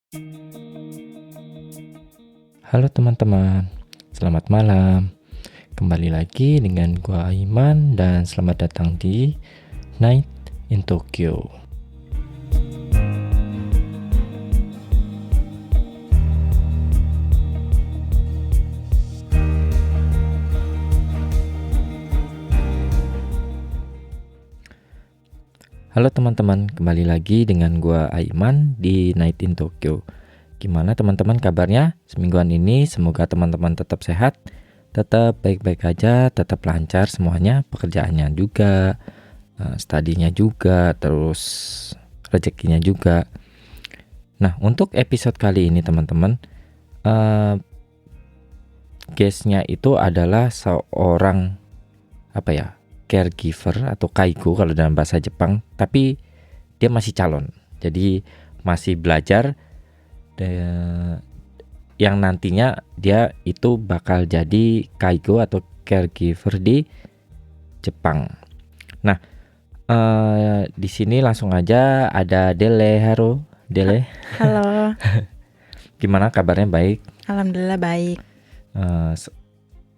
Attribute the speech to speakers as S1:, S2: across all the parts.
S1: Halo teman-teman, selamat malam. Kembali lagi dengan gua Aiman dan selamat datang di Night in Tokyo. Halo teman-teman, kembali lagi dengan gua Aiman di Night in Tokyo. Gimana teman-teman kabarnya? Semingguan ini semoga teman-teman tetap sehat, tetap baik-baik aja, tetap lancar semuanya, pekerjaannya juga, studinya juga, terus rezekinya juga. Nah, untuk episode kali ini teman-teman, guestnya itu adalah seorang caregiver atau kaigo kalau dalam bahasa Jepang, tapi dia masih calon, jadi masih belajar. Yang nantinya dia itu bakal jadi kaigo atau caregiver di Jepang. Nah, di sini langsung aja ada Dele. Halo, Dele.
S2: Halo.
S1: Gimana kabarnya? Baik.
S2: Alhamdulillah baik.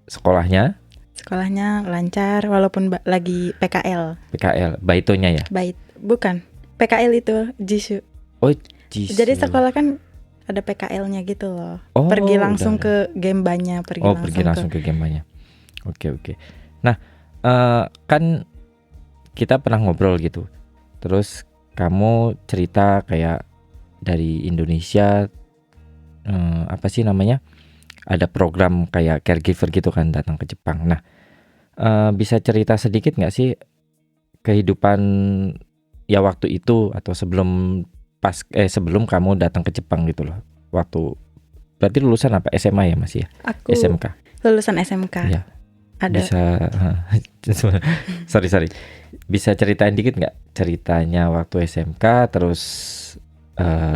S1: Sekolahnya
S2: lancar walaupun lagi PKL.
S1: PKL, baitonya ya?
S2: Bukan. PKL itu Jisoo.
S1: Oh, Jisoo.
S2: Jadi sekolah kan ada PKL-nya gitu loh. Pergi langsung ke Gembanya, pergi langsung
S1: ke Gembanya. Oke. Nah, kan kita pernah ngobrol gitu. Terus kamu cerita kayak dari Indonesia, ada program kayak caregiver gitu kan datang ke Jepang. Nah, bisa cerita sedikit nggak sih kehidupan ya waktu itu atau sebelum kamu datang ke Jepang gitu loh. Waktu berarti lulusan apa? SMA ya masih ya?
S2: Aku
S1: SMK.
S2: Lulusan SMK.
S1: Ya.
S2: Ada.
S1: Bisa sorry. Bisa ceritain dikit nggak ceritanya waktu SMK terus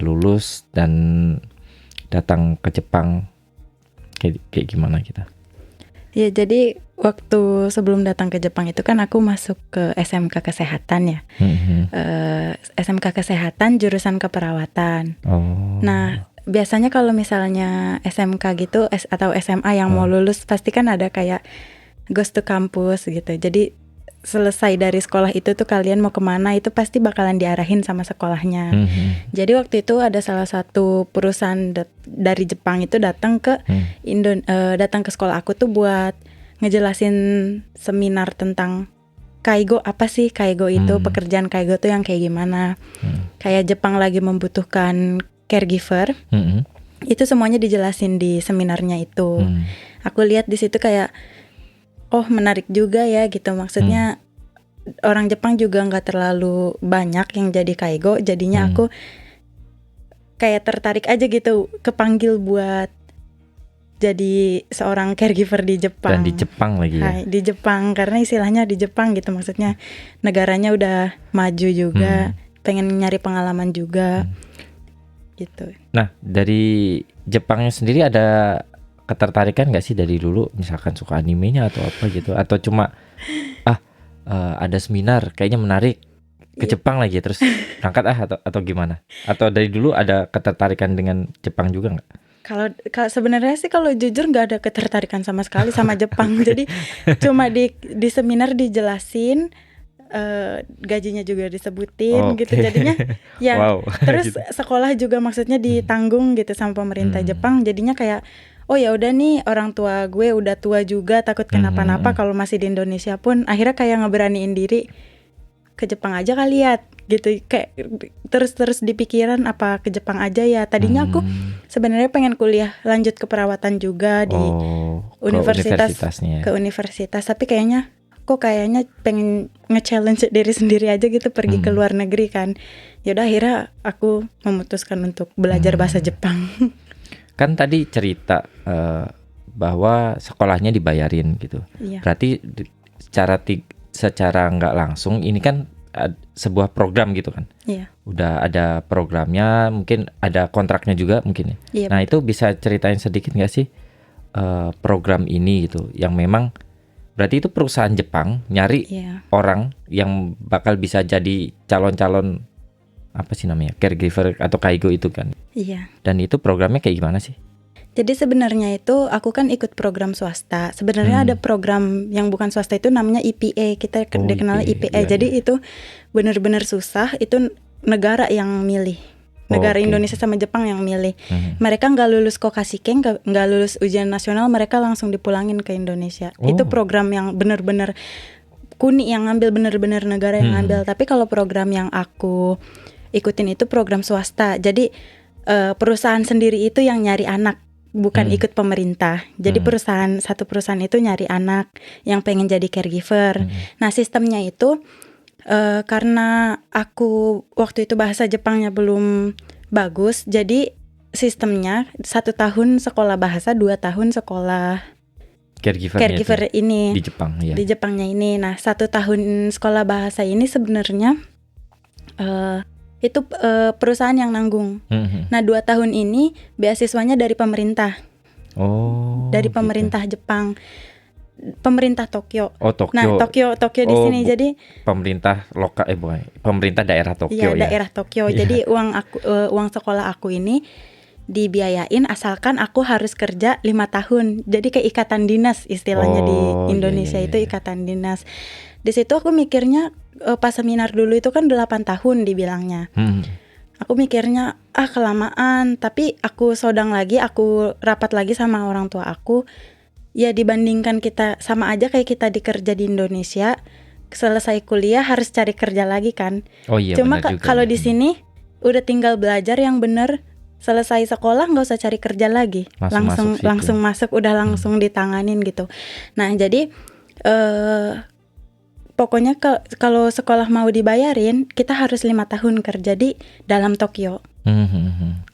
S1: lulus dan datang ke Jepang kayak gimana kita?
S2: Ya, jadi waktu sebelum datang ke Jepang itu kan aku masuk ke SMK Kesehatan ya. SMK Kesehatan jurusan keperawatan. Nah, biasanya kalau misalnya SMK gitu atau SMA yang mau lulus pasti kan ada kayak goes to campus gitu. Jadi selesai dari sekolah itu tuh kalian mau kemana itu pasti bakalan diarahin sama sekolahnya. Jadi waktu itu ada salah satu perusahaan dari Jepang itu datang ke datang ke sekolah aku tuh buat ngejelasin seminar tentang kaigo. Apa sih kaigo itu, pekerjaan kaigo tuh yang kayak gimana. Kayak Jepang lagi membutuhkan caregiver. Itu semuanya dijelasin di seminarnya itu. Aku lihat di situ kayak menarik juga ya gitu. Maksudnya orang Jepang juga gak terlalu banyak yang jadi kaigo. Jadinya aku kayak tertarik aja gitu, kepanggil buat jadi seorang caregiver di Jepang.
S1: Dan di Jepang lagi ya?
S2: Di Jepang, karena istilahnya di Jepang gitu. Maksudnya negaranya udah maju juga, pengen nyari pengalaman juga gitu. Nah,
S1: dari Jepangnya sendiri ada ketertarikan gak sih dari dulu? Misalkan suka animenya atau apa gitu? Atau cuma ada seminar kayaknya menarik ke Jepang lagi terus berangkat atau gimana? Atau dari dulu ada ketertarikan dengan Jepang juga gak?
S2: Kalau sebenarnya sih kalau jujur nggak ada ketertarikan sama sekali sama Jepang. Jadi cuma di seminar dijelasin, gajinya juga disebutin gitu. Jadinya ya terus gitu. Sekolah juga maksudnya ditanggung gitu sama pemerintah Jepang. Jadinya kayak ya udah nih, orang tua gue udah tua juga, takut kenapa-napa kalau masih di Indonesia pun. Akhirnya kayak ngeberaniin diri ke Jepang aja kali ya gitu. Kayak terus di pikiran apa ke Jepang aja ya. Tadinya aku sebenarnya pengen kuliah lanjut keperawatan juga di universitas, tapi kayaknya pengen nge-challenge diri sendiri aja gitu, pergi ke luar negeri kan. Yaudah akhirnya aku memutuskan untuk belajar bahasa Jepang.
S1: Kan tadi cerita bahwa sekolahnya dibayarin gitu.
S2: Iya.
S1: Berarti secara nggak langsung ini kan sebuah program gitu kan.
S2: Iya.
S1: Udah ada programnya, mungkin ada kontraknya juga mungkin ya.
S2: Iya,
S1: nah betul. Itu bisa ceritain sedikit nggak sih program ini gitu, yang memang berarti itu perusahaan Jepang nyari orang yang bakal bisa jadi calon-calon apa sih namanya, caregiver atau kaigo itu kan.
S2: Iya.
S1: Dan itu programnya kayak gimana sih?
S2: Jadi sebenarnya itu aku kan ikut program swasta. Sebenarnya ada program yang bukan swasta itu namanya IPA. Kita dikenal IPA.
S1: Iya,
S2: jadi itu benar-benar susah. Itu negara yang milih. Negara Indonesia sama Jepang yang milih. Mereka nggak lulus Kokasike, nggak lulus ujian nasional, mereka langsung dipulangin ke Indonesia. Itu program yang benar-benar KUNI yang ngambil, benar-benar negara yang ngambil. Tapi kalau program yang aku ikutin itu program swasta. Jadi perusahaan sendiri itu yang nyari anak, bukan ikut pemerintah. Jadi satu perusahaan itu nyari anak yang pengen jadi caregiver. Nah sistemnya itu karena aku waktu itu bahasa Jepangnya belum bagus, jadi sistemnya 1 tahun sekolah bahasa, 2 tahun sekolah caregiver ini
S1: di Jepang ya.
S2: Di Jepangnya ini. Nah 1 tahun sekolah bahasa ini sebenarnya itu perusahaan yang nanggung. Nah 2 tahun ini beasiswanya dari pemerintah. Dari pemerintah Jepang, pemerintah Tokyo.
S1: Tokyo.
S2: Nah Tokyo di sini. Jadi
S1: pemerintah lokal pemerintah daerah Tokyo ya.
S2: Daerah Tokyo. Jadi uang sekolah aku ini dibiayain asalkan aku harus kerja 5 tahun. Jadi kayak ikatan dinas istilahnya di Indonesia itu ikatan dinas. Di situ aku mikirnya pas seminar dulu itu kan 8 tahun dibilangnya. Aku mikirnya kelamaan, tapi aku rapat lagi sama orang tua aku. Ya dibandingkan kita sama aja kayak kita dikerja di Indonesia, selesai kuliah harus cari kerja lagi kan. Cuma kalau di sini udah tinggal belajar yang bener, selesai sekolah nggak usah cari kerja lagi, langsung masuk, udah langsung ditanganin gitu. Nah jadi pokoknya kalau sekolah mau dibayarin, kita harus 5 tahun kerja di dalam Tokyo.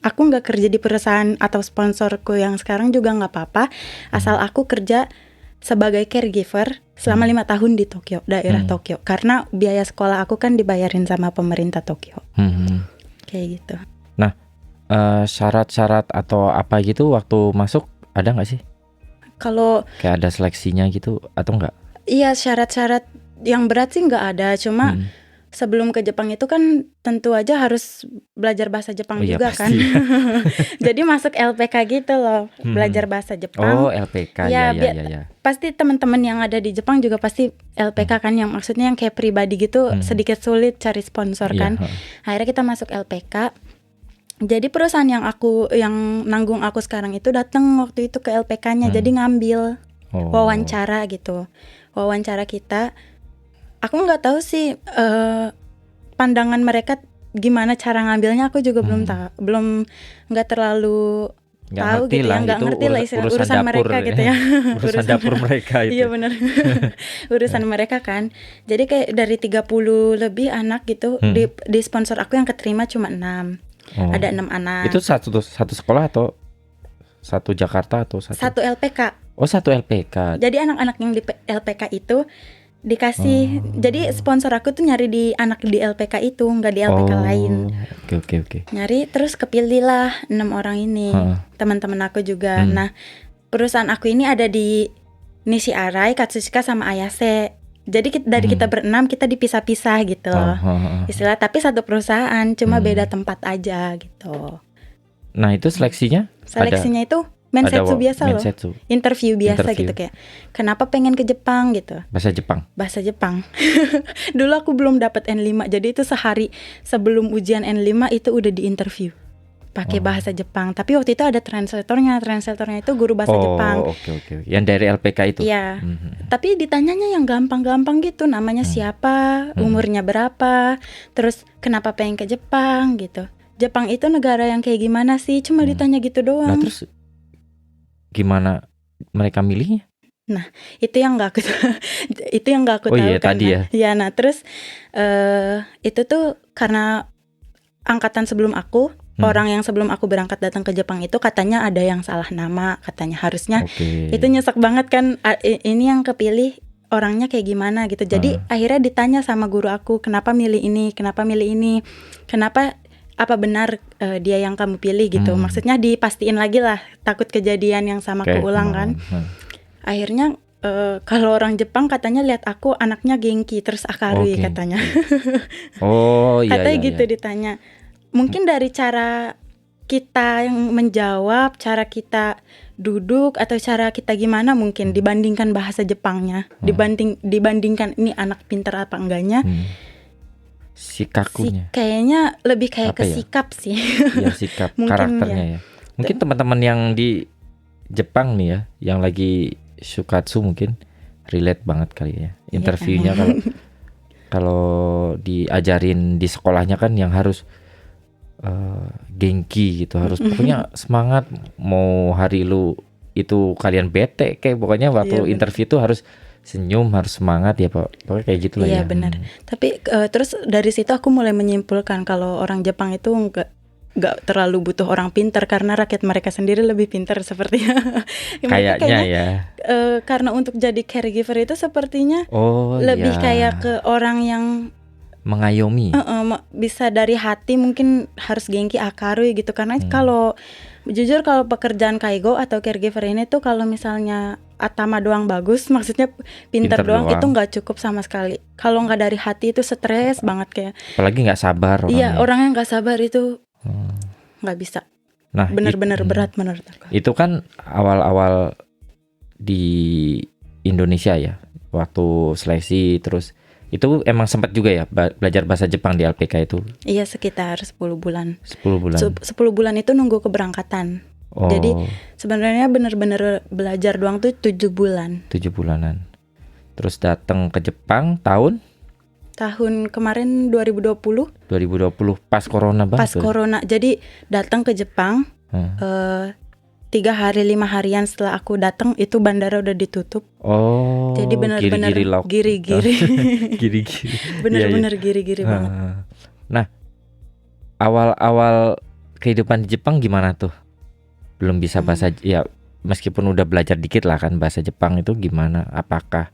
S2: Aku nggak kerja di perusahaan atau sponsorku yang sekarang juga nggak apa-apa, asal aku kerja sebagai caregiver selama 5 tahun di Tokyo, daerah Tokyo. Karena biaya sekolah aku kan dibayarin sama pemerintah Tokyo. Kayak gitu.
S1: Nah, syarat-syarat atau apa gitu waktu masuk ada nggak sih?
S2: Kalau
S1: kayak ada seleksinya gitu atau enggak?
S2: Iya, syarat-syarat yang berat sih nggak ada, cuma sebelum ke Jepang itu kan tentu aja harus belajar bahasa Jepang juga kan. Jadi masuk LPK gitu loh, belajar bahasa Jepang.
S1: LPK
S2: ya. Pasti teman-teman yang ada di Jepang juga pasti LPK kan, yang maksudnya yang kayak pribadi gitu, sedikit sulit cari sponsor kan. Akhirnya kita masuk LPK. Jadi perusahaan yang nanggung aku sekarang itu datang waktu itu ke LPK-nya, jadi ngambil wawancara gitu. Wawancara kita. Aku nggak tahu sih pandangan mereka gimana cara ngambilnya, aku juga belum nggak terlalu tahu gitu ya, nggak ngerti lah urusan mereka gitu ya.
S1: Urusan dapur mereka itu.
S2: Iya benar. Urusan mereka kan. Jadi kayak dari 30 lebih anak gitu, di sponsor aku yang keterima cuma 6. Ada 6 anak. Itu
S1: satu sekolah atau satu Jakarta atau
S2: satu LPK?
S1: Satu LPK.
S2: Jadi anak-anak yang di LPK itu dikasih, jadi sponsor aku tuh nyari di anak di LPK itu, nggak di LPK lain.
S1: Oke.
S2: Nyari terus kepilih lah 6 orang ini, teman-teman aku juga. Nah perusahaan aku ini ada di Nishi Arai, Katsushika sama Ayase. Jadi dari kita berenam kita dipisah-pisah gitu loh, istilah. Tapi satu perusahaan, cuma beda tempat aja gitu.
S1: Nah itu seleksinya
S2: itu Mensetsu biasa loh, interview biasa gitu, kayak kenapa pengen ke Jepang gitu. Bahasa Jepang. Dulu aku belum dapat N5, jadi itu sehari sebelum ujian N5 itu udah di interview pakai bahasa Jepang. Tapi waktu itu ada translatornya itu guru bahasa Jepang.
S1: Oke. Yang dari LPK itu.
S2: Iya. Tapi ditanyanya yang gampang-gampang gitu, namanya siapa, umurnya berapa, terus kenapa pengen ke Jepang gitu. Jepang itu negara yang kayak gimana sih? Cuma ditanya gitu doang.
S1: Nah terus gimana mereka milihnya?
S2: Nah itu yang nggak aku tahu
S1: kan. Tadi ya.
S2: Ya, nah terus itu tuh karena angkatan sebelum aku, orang yang sebelum aku berangkat datang ke Jepang itu katanya ada yang salah nama, katanya harusnya. Itu nyesek banget kan. Ini yang kepilih orangnya kayak gimana gitu. Jadi akhirnya ditanya sama guru aku, kenapa milih ini, kenapa apa benar dia yang kamu pilih gitu. Maksudnya dipastiin lagi lah, takut kejadian yang sama keulang kan. Akhirnya kalau orang Jepang katanya lihat aku anaknya Genki terus Akarui
S1: Genki.
S2: katanya.
S1: Oh iya.
S2: Katanya
S1: iya,
S2: gitu ditanya. Mungkin dari cara kita yang menjawab, cara kita duduk atau cara kita gimana mungkin dibandingkan bahasa Jepangnya, dibandingkan ini anak pintar apa enggaknya.
S1: Sikakunya.
S2: Kayaknya lebih kayak
S1: Apa
S2: ke
S1: ya?
S2: sikap sih.
S1: Ya sikap
S2: Mungkin
S1: karakternya ya. Mungkin teman-teman yang di Jepang nih ya, yang lagi shukatsu mungkin relate banget kali ya. Interviewnya kalau diajarin di sekolahnya kan yang harus Genki gitu, harus pokoknya semangat, mau hari lu itu kalian bete kayak pokoknya waktu interview tuh harus senyum, harus semangat ya Pak. Pokoknya kayak gitu lah ya.
S2: Iya benar. Tapi terus dari situ aku mulai menyimpulkan kalau orang Jepang itu nggak terlalu butuh orang pintar karena rakyat mereka sendiri lebih pintar sepertinya.
S1: Kayaknya ya.
S2: Karena untuk jadi caregiver itu sepertinya lebih kayak ke orang yang
S1: mengayomi.
S2: Bisa dari hati, mungkin harus Genki Akarui gitu. Karena kalau jujur kalau pekerjaan kaigo atau caregiver ini tuh kalau misalnya atama doang bagus, maksudnya pintar doang itu nggak cukup sama sekali. Kalau nggak dari hati itu stres banget kayak.
S1: Apalagi nggak sabar orangnya.
S2: Iya, orang yang nggak sabar itu nggak bisa. Nah, benar-benar berat menurut aku.
S1: Itu kan awal-awal di Indonesia ya, waktu seleksi terus itu emang sempat juga ya belajar bahasa Jepang di LPK itu? Iya,
S2: sekitar 10 bulan.
S1: 10 bulan.
S2: 10 bulan itu nunggu keberangkatan. Jadi sebenarnya benar-benar belajar doang tuh 7 bulan.
S1: 7 bulanan. Terus datang ke Jepang tahun
S2: kemarin 2020
S1: pas corona banget.
S2: Pas corona. Jadi datang ke Jepang 3 hari 5 harian setelah aku datang itu bandara udah ditutup. Jadi benar-benar giri-giri.
S1: Giri-giri.
S2: Benar-benar giri-giri banget.
S1: Nah, awal-awal kehidupan di Jepang gimana tuh? Belum bisa bahasa ya, meskipun udah belajar dikit lah kan bahasa Jepang itu gimana? Apakah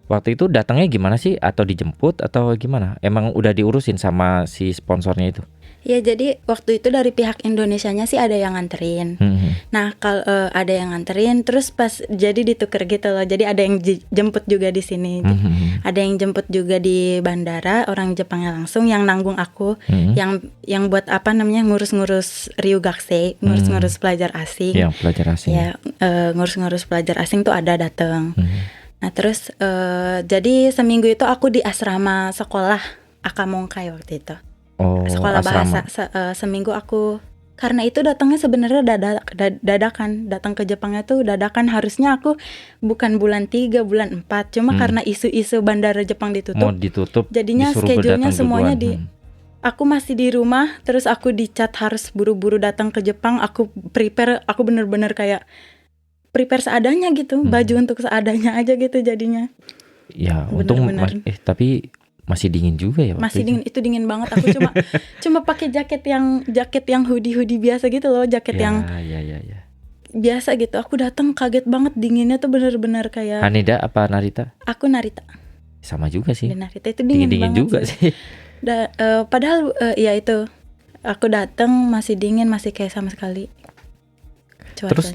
S1: waktu itu datangnya gimana sih? Atau dijemput atau gimana? Emang udah diurusin sama si sponsornya itu?
S2: Ya, jadi waktu itu dari pihak Indonesianya sih ada yang nganterin. Nah, kalau ada yang nganterin, terus pas jadi ditukar gitu loh. Jadi ada yang jemput juga di sini. Ada yang jemput juga di bandara, orang Jepangnya langsung yang nanggung aku, yang buat apa namanya ngurus-ngurus ryugakusei, ngurus-ngurus pelajar asing.
S1: Yang pelajar asing.
S2: Ya, ngurus-ngurus pelajar asing tuh ada datang. Nah, terus jadi seminggu itu aku di asrama sekolah Akamongkai waktu itu. Sekolah
S1: asrama.
S2: Bahasa seminggu aku, karena itu datangnya sebenarnya dadakan, datang ke Jepangnya tuh dadakan. Harusnya aku bukan bulan 3, bulan 4, cuma karena isu-isu bandara Jepang ditutup, jadinya schedule-nya semuanya aku masih di rumah, terus aku dicat harus buru-buru datang ke Jepang. Aku prepare, aku bener-bener kayak prepare seadanya gitu, baju untuk seadanya aja gitu jadinya.
S1: Ya untung tapi masih dingin juga ya waktu
S2: masih dingin, itu dingin banget. Aku cuma pakai jaket yang hoodie biasa gitu loh, jaket yang biasa gitu. Aku datang kaget banget, dinginnya tuh benar-benar kayak.
S1: Haneda apa Narita?
S2: Aku Narita.
S1: Sama juga sih.
S2: Di Narita itu dingin banget
S1: juga sih.
S2: Padahal ya itu aku datang masih dingin, masih kayak sama sekali cuacanya.
S1: Terus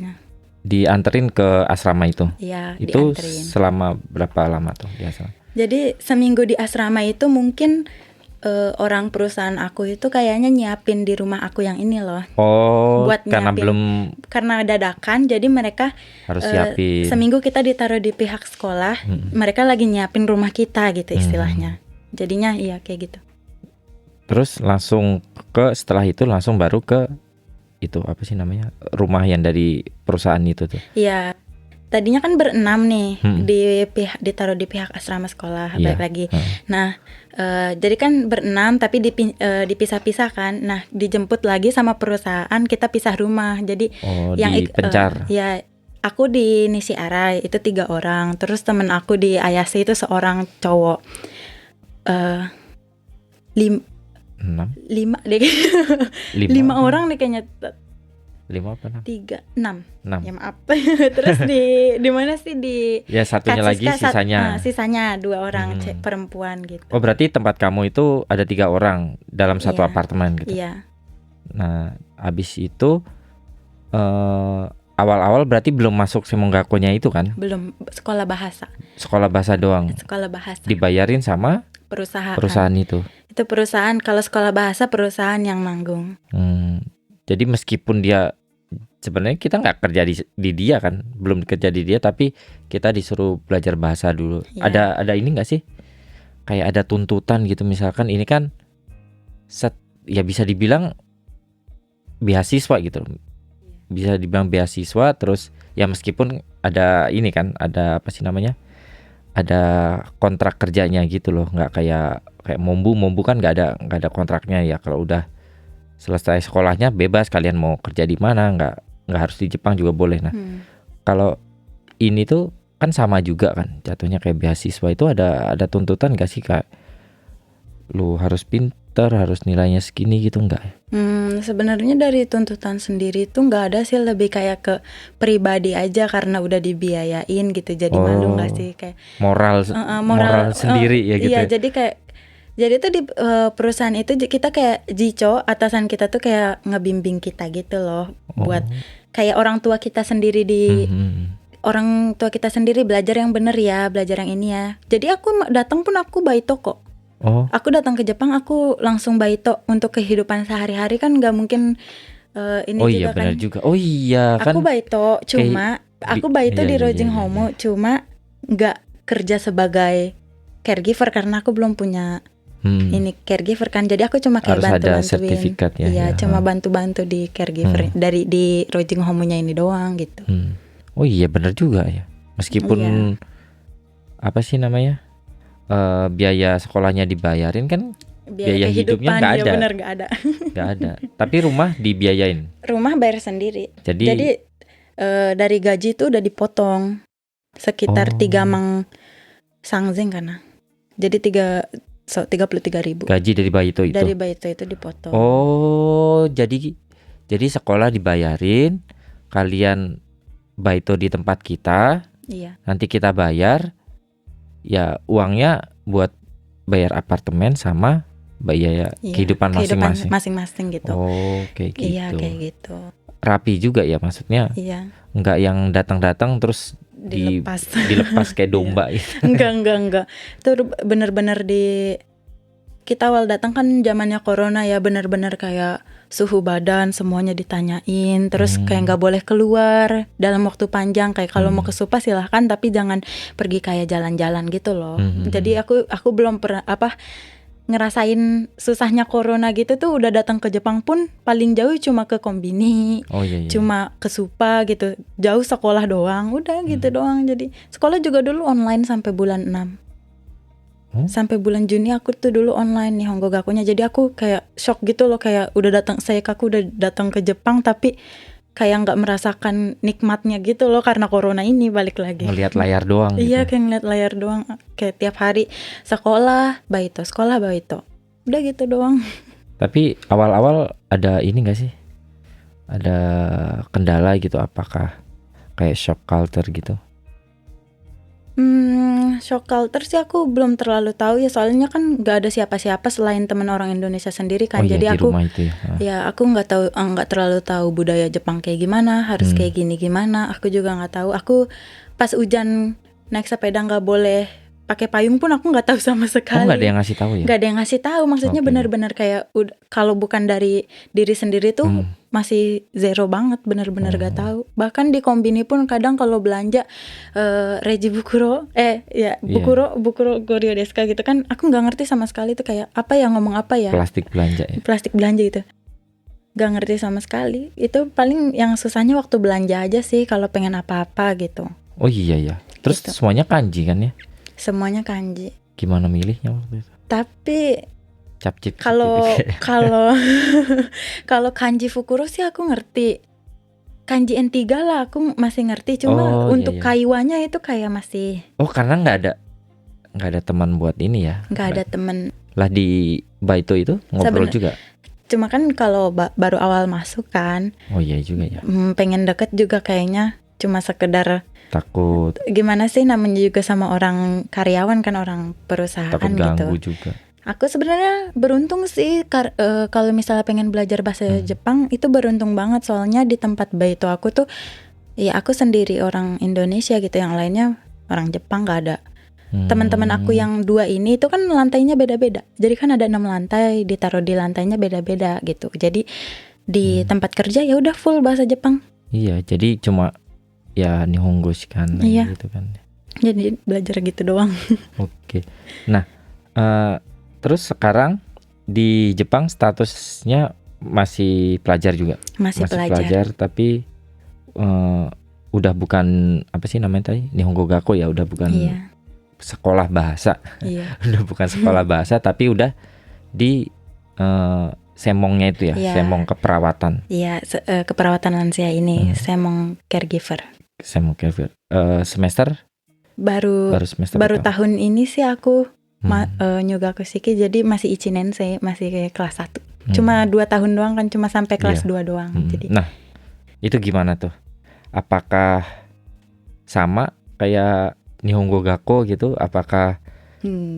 S1: dianterin ke asrama itu?
S2: Iya,
S1: itu
S2: dianterin.
S1: Selama berapa lama tuh biasa?
S2: Jadi seminggu di asrama itu mungkin orang perusahaan aku itu kayaknya nyiapin di rumah aku yang ini loh.
S1: Buat karena
S2: dadakan, jadi mereka
S1: harus siapin.
S2: Seminggu kita ditaruh di pihak sekolah, mereka lagi nyiapin rumah kita gitu istilahnya. Jadinya iya kayak gitu.
S1: Terus setelah itu langsung baru ke itu apa sih namanya, rumah yang dari perusahaan itu tuh?
S2: Iya. Tadinya kan berenam nih, ditaruh di pihak asrama sekolah, balik lagi. Nah, jadi kan berenam tapi dipisah-pisah kan. Nah, dijemput lagi sama perusahaan, kita pisah rumah. Jadi yang
S1: dipencar.
S2: Ya, aku di Nishiara itu 3 orang, terus temen aku di Ayase itu seorang cowok. 5 deh. 5 orang deh kayaknya.
S1: 5 apa 6?
S2: 3, 6. Ya maaf. Terus di mana sih
S1: ya satunya lagi sisanya.
S2: Sisanya 2 orang perempuan gitu.
S1: Oh, berarti tempat kamu itu ada 3 orang dalam satu apartemen gitu.
S2: Iya.
S1: Nah, abis itu awal-awal berarti belum masuk Semongakonya itu kan?
S2: Belum, sekolah bahasa.
S1: Sekolah bahasa doang.
S2: Sekolah bahasa.
S1: Dibayarin sama perusahaan itu.
S2: Itu perusahaan, kalau sekolah bahasa perusahaan yang nanggung.
S1: Jadi meskipun dia sebenarnya kita nggak kerja di dia kan, belum kerja di dia, tapi kita disuruh belajar bahasa dulu. Ya. Ada ini nggak sih? Kayak ada tuntutan gitu, misalkan ini kan ya bisa dibilang beasiswa gitu. Bisa dibilang beasiswa, terus ya meskipun ada ini kan, ada apa sih namanya? Ada kontrak kerjanya gitu loh, nggak kayak Mombu kan nggak ada kontraknya ya. Kalau udah selesai sekolahnya bebas, kalian mau kerja di mana, nggak harus di Jepang juga boleh. Nah, kalau ini tuh kan sama juga kan, jatuhnya kayak beasiswa. Itu ada tuntutan gak sih, Kak? Lu harus pinter, harus nilainya segini gitu, enggak?
S2: Sebenarnya dari tuntutan sendiri tuh nggak ada sih, lebih kayak ke pribadi aja karena udah dibiayain gitu. Jadi malu nggak sih, kayak moral
S1: sendiri ya gitu.
S2: Iya, jadi tuh di perusahaan itu kita kayak jico, atasan kita tuh kayak ngebimbing kita gitu loh, buat kayak orang tua kita sendiri orang tua kita sendiri belajar yang bener ya, belajar yang ini ya. Jadi aku datang pun aku baito kok. Aku datang ke Jepang aku langsung baito untuk kehidupan sehari-hari, kan nggak mungkin ini juga
S1: iya,
S2: kan.
S1: Benar juga. Oh iya kan.
S2: Aku baito cuma aku baito di Rojing Homo, cuma nggak kerja sebagai caregiver karena aku belum punya ini caregiver kan. Jadi aku cuma kayak
S1: bantu-bantuin.
S2: Harus ada sertifikat ya. Iya, cuma bantu-bantu di caregiver di Rojing Homo-nya ini doang gitu.
S1: Oh iya benar juga ya. Meskipun apa sih namanya? Biaya sekolahnya dibayarin kan, biaya hidupnya nggak ada.
S2: Ya bener, nggak ada.
S1: Nggak ada. Tapi rumah dibiayain.
S2: Rumah bayar sendiri. Jadi dari gaji itu udah dipotong sekitar 3 mang sangzeng karena. Jadi 33.000.
S1: Gaji dari baito itu.
S2: Dari baito itu dipotong.
S1: Oh, jadi sekolah dibayarin, kalian baito di tempat kita.
S2: Iya.
S1: Nanti kita bayar. Ya uangnya buat bayar apartemen sama bayar kehidupan
S2: masing-masing gitu.
S1: Oh, kayak gitu.
S2: Iya, kayak gitu.
S1: Rapi juga ya maksudnya.
S2: Iya.
S1: Enggak yang datang-datang terus dilepas kayak domba gitu.
S2: Enggak. Itu bener-bener kita awal datang kan zamannya corona ya, bener-bener kayak suhu badan semuanya ditanyain, terus kayak nggak boleh keluar dalam waktu panjang, kayak kalau mau ke spa silahkan tapi jangan pergi kayak jalan-jalan gitu loh. Jadi aku belum pernah ngerasain susahnya corona gitu tuh. Udah datang ke Jepang pun paling jauh cuma ke Konbini, cuma ke Supa gitu, jauh sekolah doang, udah gitu doang. Jadi sekolah juga dulu online sampai bulan 6. Sampai bulan Juni aku tuh dulu online nih Honggogakunya. Jadi aku kayak shock gitu loh, kayak aku udah datang ke Jepang tapi kayak nggak merasakan nikmatnya gitu loh karena corona ini. Balik lagi
S1: ngelihat layar doang.
S2: Iya
S1: gitu.
S2: Kayak ngeliat layar doang, kayak tiap hari sekolah baito, udah gitu doang. Tapi
S1: awal-awal ada ini nggak sih, ada kendala gitu, apakah kayak shock culture gitu?
S2: Shock culture sih aku belum terlalu tahu ya, soalnya kan nggak ada siapa-siapa selain teman orang Indonesia sendiri kan. Jadi aku aku nggak terlalu tahu budaya Jepang kayak gimana, harus kayak gini gimana. Aku juga nggak tahu. Aku pas hujan naik sepeda nggak boleh pakai payung pun aku nggak tahu sama sekali.
S1: Nggak ada yang ngasih tahu ya?
S2: Nggak ada yang ngasih tahu. Maksudnya benar-benar kayak kalau bukan dari diri sendiri tuh masih zero banget, benar-benar gak tahu. Bahkan di Konbini pun kadang kalau belanja reji bukuro, bukuro goryo desu ka gitu kan, aku nggak ngerti sama sekali tuh kayak apa ya, ngomong apa ya?
S1: Plastik belanja ya?
S2: Plastik belanja gitu. Gak ngerti sama sekali. Itu paling yang susahnya waktu belanja aja sih, kalau pengen apa-apa gitu.
S1: Oh iya ya. Terus gitu. Semuanya kanji kan ya?
S2: Semuanya kanji.
S1: Gimana milihnya waktu itu?
S2: Tapi
S1: Cap-cip
S2: kalau kanji Fukuro sih aku ngerti. Kanji N3 lah aku masih ngerti, cuma untuk kaiwanya itu kayak masih.
S1: Oh, karena nggak ada teman buat ini ya?
S2: Nggak ada teman.
S1: Lah di baito itu ngobrol juga.
S2: Cuma kan kalau baru awal masuk kan.
S1: Oh iya juga ya.
S2: Pengen deket juga kayaknya, cuma sekedar
S1: takut.
S2: Gimana sih, namanya juga sama orang karyawan kan, orang perusahaan
S1: takut
S2: gitu.
S1: Takut ganggu juga.
S2: Aku sebenarnya beruntung sih kalau misalnya pengen belajar bahasa Jepang itu beruntung banget, soalnya di tempat baito aku tuh Iya, aku sendiri orang Indonesia gitu, yang lainnya orang Jepang nggak ada. Teman-teman aku yang 2 ini itu kan lantainya beda-beda. Jadi kan ada 6 lantai, ditaruh di lantainya beda-beda gitu. Jadi di tempat kerja ya udah full bahasa Jepang.
S1: Iya, jadi cuma ya nihongo kan
S2: Iya.
S1: gitu kan.
S2: Jadi belajar gitu doang.
S1: Oke. Nah, terus sekarang di Jepang statusnya masih pelajar juga?
S2: Masih
S1: pelajar tapi udah bukan apa sih namanya tadi? Nihongo Gakko ya, udah bukan sekolah bahasa.
S2: Iya.
S1: Udah bukan sekolah bahasa tapi udah di semongnya itu ya, semong keperawatan.
S2: Iya, keperawatan lansia ini, semong caregiver.
S1: Semong caregiver. Semester?
S2: Baru
S1: semester
S2: tahun ini sih aku Nyugaku Shiki, jadi masih Ichinensei, masih kayak kelas 1. Cuma 2 tahun doang kan, cuma sampai kelas 2 doang. Jadi
S1: nah, itu gimana tuh? Apakah sama kayak Nihongo Gakko gitu? Apakah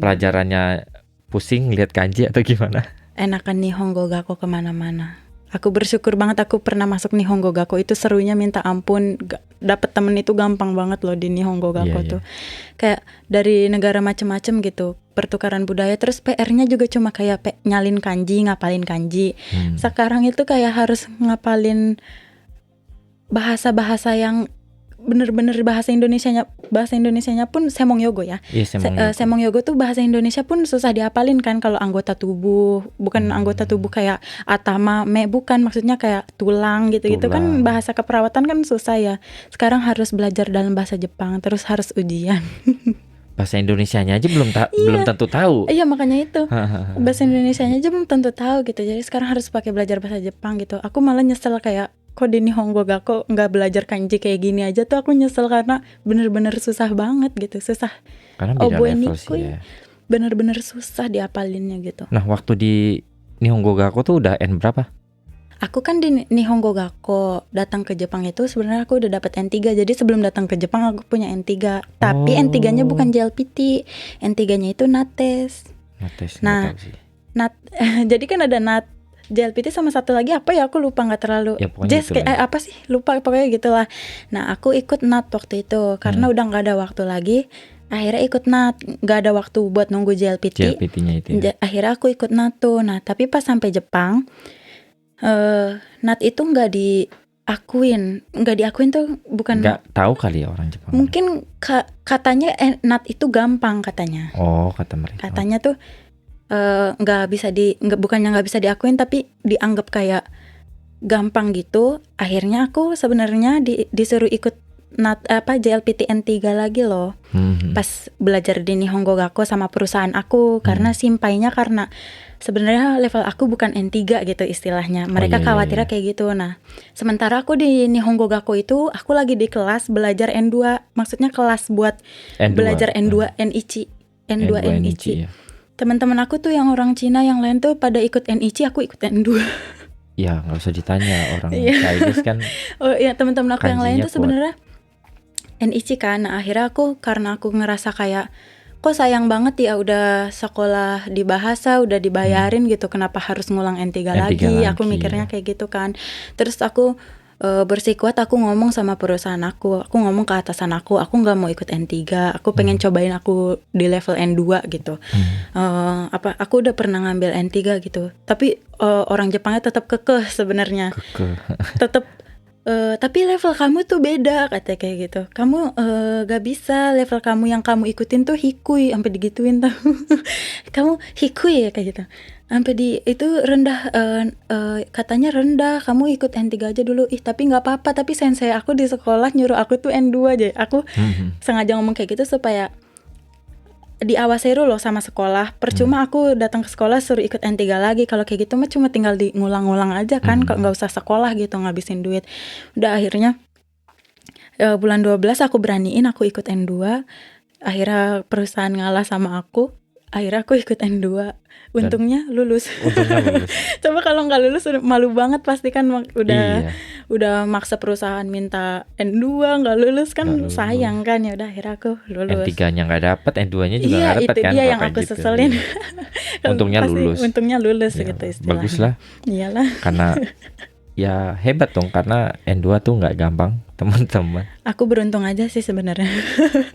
S1: pelajarannya pusing lihat kanji atau gimana?
S2: Enakan Nihongo Gakko kemana-mana. Aku bersyukur banget aku pernah masuk Nihongo Gakko, itu serunya minta ampun. Dapet temen itu gampang banget loh di Nihongo Gakko tuh. Kayak dari negara macem-macem gitu, pertukaran budaya. Terus PR-nya juga cuma kayak nyalin kanji, ngapalin kanji. Sekarang itu kayak harus ngapalin bahasa-bahasa yang bener-bener bahasa Indonesianya pun semong yogo ya. Semong yogo tuh bahasa Indonesia pun susah diapalin kan, kalau anggota tubuh, bukan anggota tubuh kayak atama, bukan, maksudnya kayak tulang gitu-gitu kan, bahasa keperawatan kan susah ya. Sekarang harus belajar dalam bahasa Jepang, terus harus ujian.
S1: Bahasa Indonesianya aja belum tentu tahu.
S2: Iya, makanya itu. Bahasa Indonesianya aja belum tentu tahu gitu. Jadi sekarang harus pakai belajar bahasa Jepang gitu. Aku malah nyesel kayak, kok di Nihongo Gakko nggak belajar kanji kayak gini aja tuh. Aku nyesel karena bener-bener susah banget gitu, susah.
S1: Karena beda level sih ya.
S2: Bener-bener susah diapalinnya gitu.
S1: Nah, waktu di Nihongo Gakko tuh udah N berapa?
S2: Aku kan di Nihongo Gakko datang ke Jepang itu sebenarnya aku udah dapat N3. Jadi sebelum datang ke Jepang aku punya N3. Tapi N3-nya bukan JLPT. N3-nya itu NATES. Nah, jadi kan ada JLPT sama satu lagi apa ya, aku lupa, nggak terlalu apa sih, lupa, pokoknya gitulah. Nah, aku ikut NAT waktu itu karena udah nggak ada waktu lagi. Akhirnya ikut NAT, nggak ada waktu buat nunggu
S1: JLPT-nya itu ya.
S2: Akhirnya aku ikut NAT tuh. Nah, tapi pas sampai Jepang, NAT itu nggak diakuin tuh, bukan,
S1: nggak tahu kali ya orang Jepang.
S2: Mungkin katanya NAT itu gampang katanya.
S1: Oh, kata mereka.
S2: Katanya tuh bukannya nggak bisa diakuin, tapi dianggap kayak gampang gitu. Akhirnya aku sebenarnya disuruh ikut JLPT N3 lagi loh. Pas belajar di Nihongo Gakko sama perusahaan aku, karena simpainya karena sebenarnya level aku bukan N3 gitu istilahnya. Mereka khawatirnya kayak gitu. Nah, sementara aku di Nihongo Gakko itu aku lagi di kelas belajar N2, maksudnya kelas buat belajar N2 NICHI.
S1: Ya.
S2: Teman-teman aku tuh yang orang Cina yang lain tuh pada ikut NICHI, aku ikut N2.
S1: Ya, nggak usah ditanya, orang Chinese kan.
S2: Oh iya, teman-teman aku yang lain tuh sebenarnya NICHI kan. Nah, akhirnya karena aku ngerasa kayak, kok sayang banget ya udah sekolah di bahasa, udah dibayarin gitu, kenapa harus ngulang N3 lagi? Aku mikirnya kayak gitu kan. Terus aku bersikuat, aku ngomong sama perusahaan aku ngomong ke atasan aku nggak mau ikut N3, aku pengen cobain aku di level N2 gitu. Aku udah pernah ngambil N3 gitu, tapi orang Jepangnya tetap kekeh sebenarnya. Tetap tapi level kamu tuh beda, katanya kayak gitu. Kamu gak bisa, level kamu yang kamu ikutin tuh hikui, sampai digituin tuh. Kamu hikui ya kayak gitu. Sampai itu rendah, katanya rendah, kamu ikut N3 aja dulu. Tapi nggak apa-apa, tapi sensei aku di sekolah nyuruh aku tuh N2 aja. Aku sengaja ngomong kayak gitu supaya diawasi loh sama sekolah. Percuma aku datang ke sekolah suruh ikut N3 lagi. Kalau kayak gitu mah cuma tinggal ngulang-ngulang aja kan, kok nggak usah sekolah gitu, ngabisin duit. Udah akhirnya bulan 12 aku beraniin aku ikut N2. Akhirnya perusahaan ngalah sama aku. Akhirnya aku ikut N2. Untungnya lulus. Coba kalau nggak lulus malu banget pasti kan, udah maksa perusahaan minta N2 nggak lulus kan, sayang kan. Ya udah akhirnya aku lulus.
S1: N3-nya nggak dapet, N2-nya juga nggak dapet kan.
S2: Iya, itu dia yang aku seselin.
S1: Untungnya lulus.
S2: Untungnya lulus ya, gitu istilahnya.
S1: Bagus lah.
S2: Iyalah.
S1: Karena ya hebat dong, karena N2 tuh nggak gampang teman-teman.
S2: Aku beruntung aja sih sebenarnya.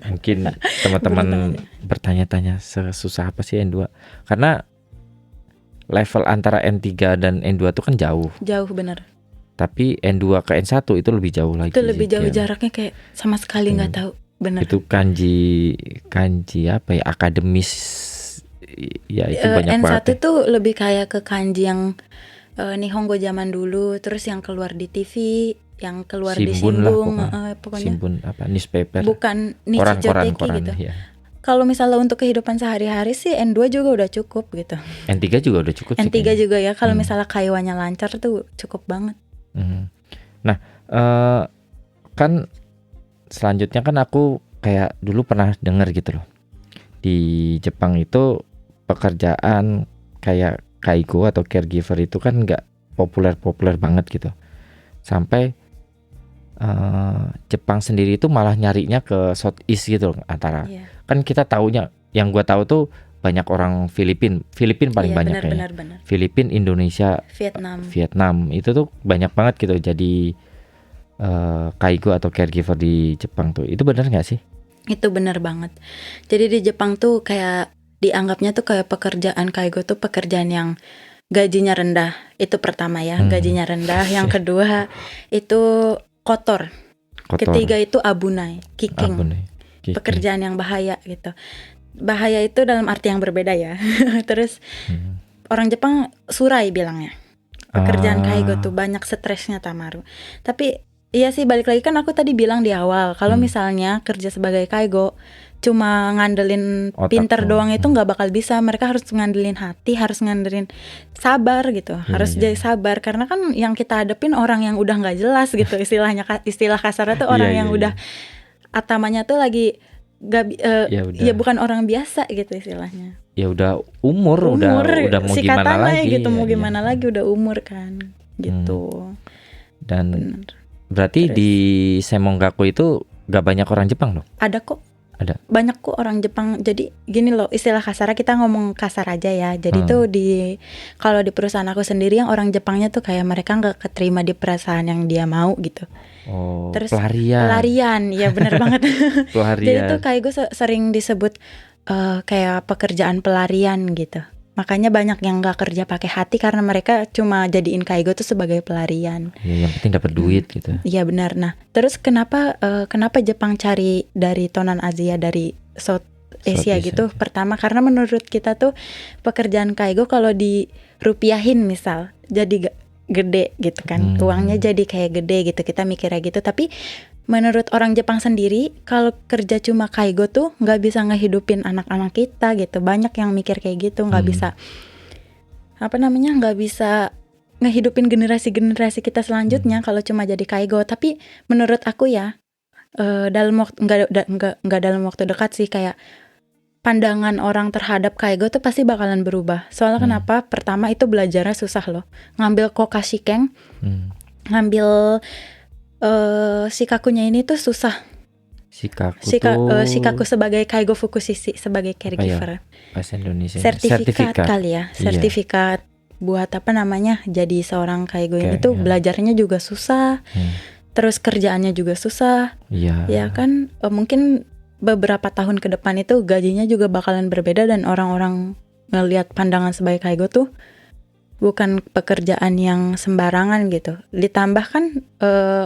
S1: Mungkin teman-teman bertanya-tanya sesusah apa sih N2, karena level antara N3 dan N2 tuh kan jauh.
S2: Jauh bener.
S1: Tapi N2 ke N1 itu lebih jauh lagi.
S2: Itu lebih jauh jaraknya, kayak sama sekali nggak tahu. Bener.
S1: Itu kanji apa ya, akademis ya, itu banyak
S2: N1
S1: banget.
S2: N1 tuh lebih kayak ke kanji yang Nihongo zaman dulu, terus yang keluar di TV, yang keluar
S1: Shimbun
S2: di Shimbun,
S1: pokoknya. Shimbun apa, newspaper.
S2: Bukan Nichijoteki gitu.
S1: Ya.
S2: Kalau misalnya untuk kehidupan sehari-hari sih N2 juga udah cukup gitu.
S1: N3 juga udah cukup
S2: N3
S1: sih. N3
S2: juga ya, kalau misalnya kaiwannya lancar tuh cukup banget.
S1: Nah, kan selanjutnya kan aku kayak dulu pernah dengar gitu loh. Di Jepang itu pekerjaan kayak kaigo atau caregiver itu kan nggak populer banget gitu. Sampai Jepang sendiri itu malah nyarinya ke Southeast gitu loh, antara kan kita taunya, yang gua tahu tuh banyak orang Filipin paling banyak kayaknya.
S2: Benar.
S1: Filipin, Indonesia, Vietnam itu tuh banyak banget gitu jadi kaigo atau caregiver di Jepang tuh. Itu benar nggak sih?
S2: Itu benar banget. Jadi di Jepang tuh kayak dianggapnya tuh kayak pekerjaan kaigo tuh pekerjaan yang gajinya rendah. Itu pertama ya, gajinya rendah. Yang kedua itu kotor. Ketiga itu abunai, kiking. Pekerjaan yang bahaya gitu. Bahaya itu dalam arti yang berbeda ya. Terus orang Jepang surai bilangnya. Pekerjaan kaigo tuh banyak stresnya, Tamaru. Tapi iya sih, balik lagi kan aku tadi bilang di awal, kalau misalnya kerja sebagai kaigo cuma ngandelin pinter doang itu nggak bakal bisa. Mereka harus ngandelin hati, harus ngandelin sabar gitu. Harus jadi sabar, karena kan yang kita hadapin orang yang udah nggak jelas gitu. Istilah kasarnya tuh orang yang udah atamanya tuh lagi ya bukan orang biasa gitu istilahnya. Ya
S1: udah umur udah mau gimana lagi
S2: gitu, mau gimana lagi, udah umur kan gitu.
S1: Dan berarti di Semongaku itu gak banyak orang Jepang loh?
S2: Ada kok.
S1: Ada.
S2: Banyak kok orang Jepang. Jadi gini loh, istilah kasarnya, kita ngomong kasar aja ya. Jadi tuh kalau di perusahaan aku sendiri, yang orang Jepangnya tuh kayak mereka nggak keterima di perusahaan yang dia mau gitu. Terus pelarian, ya benar banget. Jadi tuh kayak gue sering disebut kayak pekerjaan pelarian gitu. Makanya banyak yang nggak kerja pakai hati karena mereka cuma jadiin kaigo tuh sebagai pelarian.
S1: Ya, yang penting dapat duit gitu.
S2: Iya benar. Nah, terus kenapa Jepang cari dari Tonan Asia, dari South Asia gitu? Pertama karena menurut kita tuh pekerjaan kaigo kalau dirupiahin misal jadi gede gitu kan. Uangnya jadi kayak gede gitu. Kita mikirnya gitu. Tapi menurut orang Jepang sendiri, kalau kerja cuma kaigo tuh nggak bisa ngehidupin anak-anak kita gitu. Banyak yang mikir kayak gitu, nggak bisa nggak bisa ngehidupin generasi kita selanjutnya kalau cuma jadi kaigo. Tapi menurut aku ya, dalam waktu nggak dalam waktu dekat sih, kayak pandangan orang terhadap kaigo tuh pasti bakalan berubah. Soalnya kenapa? Pertama itu belajarnya susah loh. Ngambil kokashikeng, ngambil shikakunya ini tuh susah. Shikaku sebagai kaigo fukushishi, sebagai caregiver.
S1: Bahasa Indonesia.
S2: Sertifikat kali ya. Sertifikat buat jadi seorang kaigo ini tuh belajarnya juga susah. Terus kerjaannya juga susah. Ya kan, mungkin beberapa tahun ke depan itu gajinya juga bakalan berbeda, dan orang-orang ngelihat pandangan sebagai kaigo tuh bukan pekerjaan yang sembarangan gitu. Ditambah kan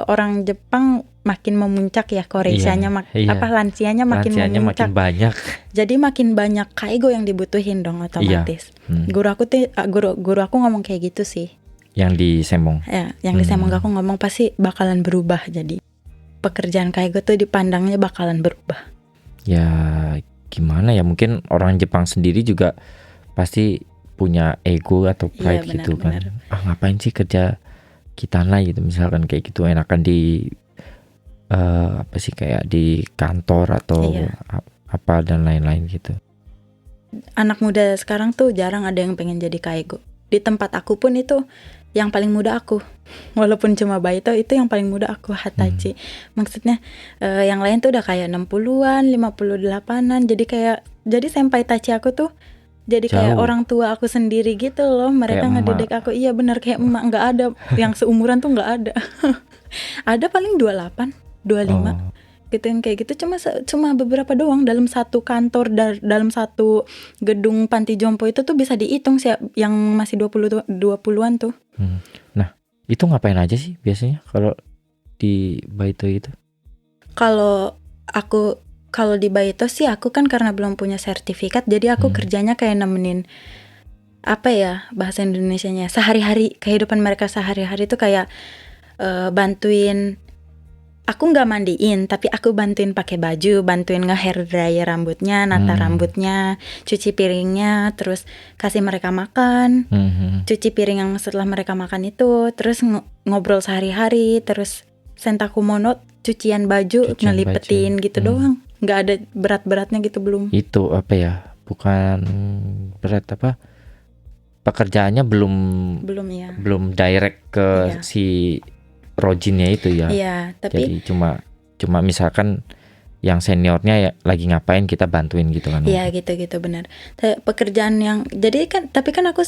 S2: orang Jepang makin memuncak ya, lansianya makin memuncak.
S1: Makin banyak.
S2: Jadi makin banyak kaigo yang dibutuhin dong otomatis. Guru aku ngomong kayak gitu sih.
S1: Yang di Semong.
S2: Ya, yang di Semong aku ngomong pasti bakalan berubah. Jadi pekerjaan kaigo tuh dipandangnya bakalan berubah.
S1: Ya gimana ya, mungkin orang Jepang sendiri juga pasti punya ego atau pride gitu kan. Ngapain sih kerja kitana gitu, misalkan kayak gitu, enakan di kayak di kantor atau apa dan lain-lain gitu.
S2: Anak muda sekarang tuh jarang ada yang pengen jadi kaigo. Di tempat aku pun itu yang paling muda aku. Walaupun cuma baito, itu yang paling muda aku, Hatachi. Maksudnya yang lain tuh udah kayak 60-an, 58-an. Jadi senpai tachi aku tuh Jadi kayak
S1: Jauh.
S2: orang tua aku sendiri gitu loh. Mereka
S1: Kayak
S2: ngedidik aku. Iya benar, kayak emak, nggak ada yang seumuran tuh, nggak ada. Ada paling 28, 25
S1: Oh,
S2: gitu, yang kayak gitu. Cuma beberapa doang dalam satu kantor, dalam satu gedung panti jompo itu tuh bisa dihitung sih yang masih 20-an tuh.
S1: Nah, itu ngapain aja sih biasanya kalau di Baito itu?
S2: Kalau di Baito sih, aku kan karena belum punya sertifikat, jadi aku kerjanya kayak nemenin, apa ya bahasa Indonesianya, sehari-hari, kehidupan mereka sehari-hari tuh kayak bantuin. Aku nggak mandiin, tapi aku bantuin pakai baju, bantuin nge-hair dryer rambutnya, nata rambutnya, cuci piringnya, terus kasih mereka makan, cuci piring yang setelah mereka makan itu, terus ngobrol sehari-hari, terus sentakumono, cucian baju, ngelipetin gitu doang. Nggak ada berat-beratnya gitu, belum.
S1: Itu apa ya? Bukan berat apa? Pekerjaannya belum
S2: Ya.
S1: belum direct ke si Rojinnya itu ya.
S2: Iya, tapi
S1: jadi cuma misalkan yang seniornya ya lagi ngapain kita bantuin gitu kan.
S2: Iya, gitu benar. Pekerjaan yang tapi kan aku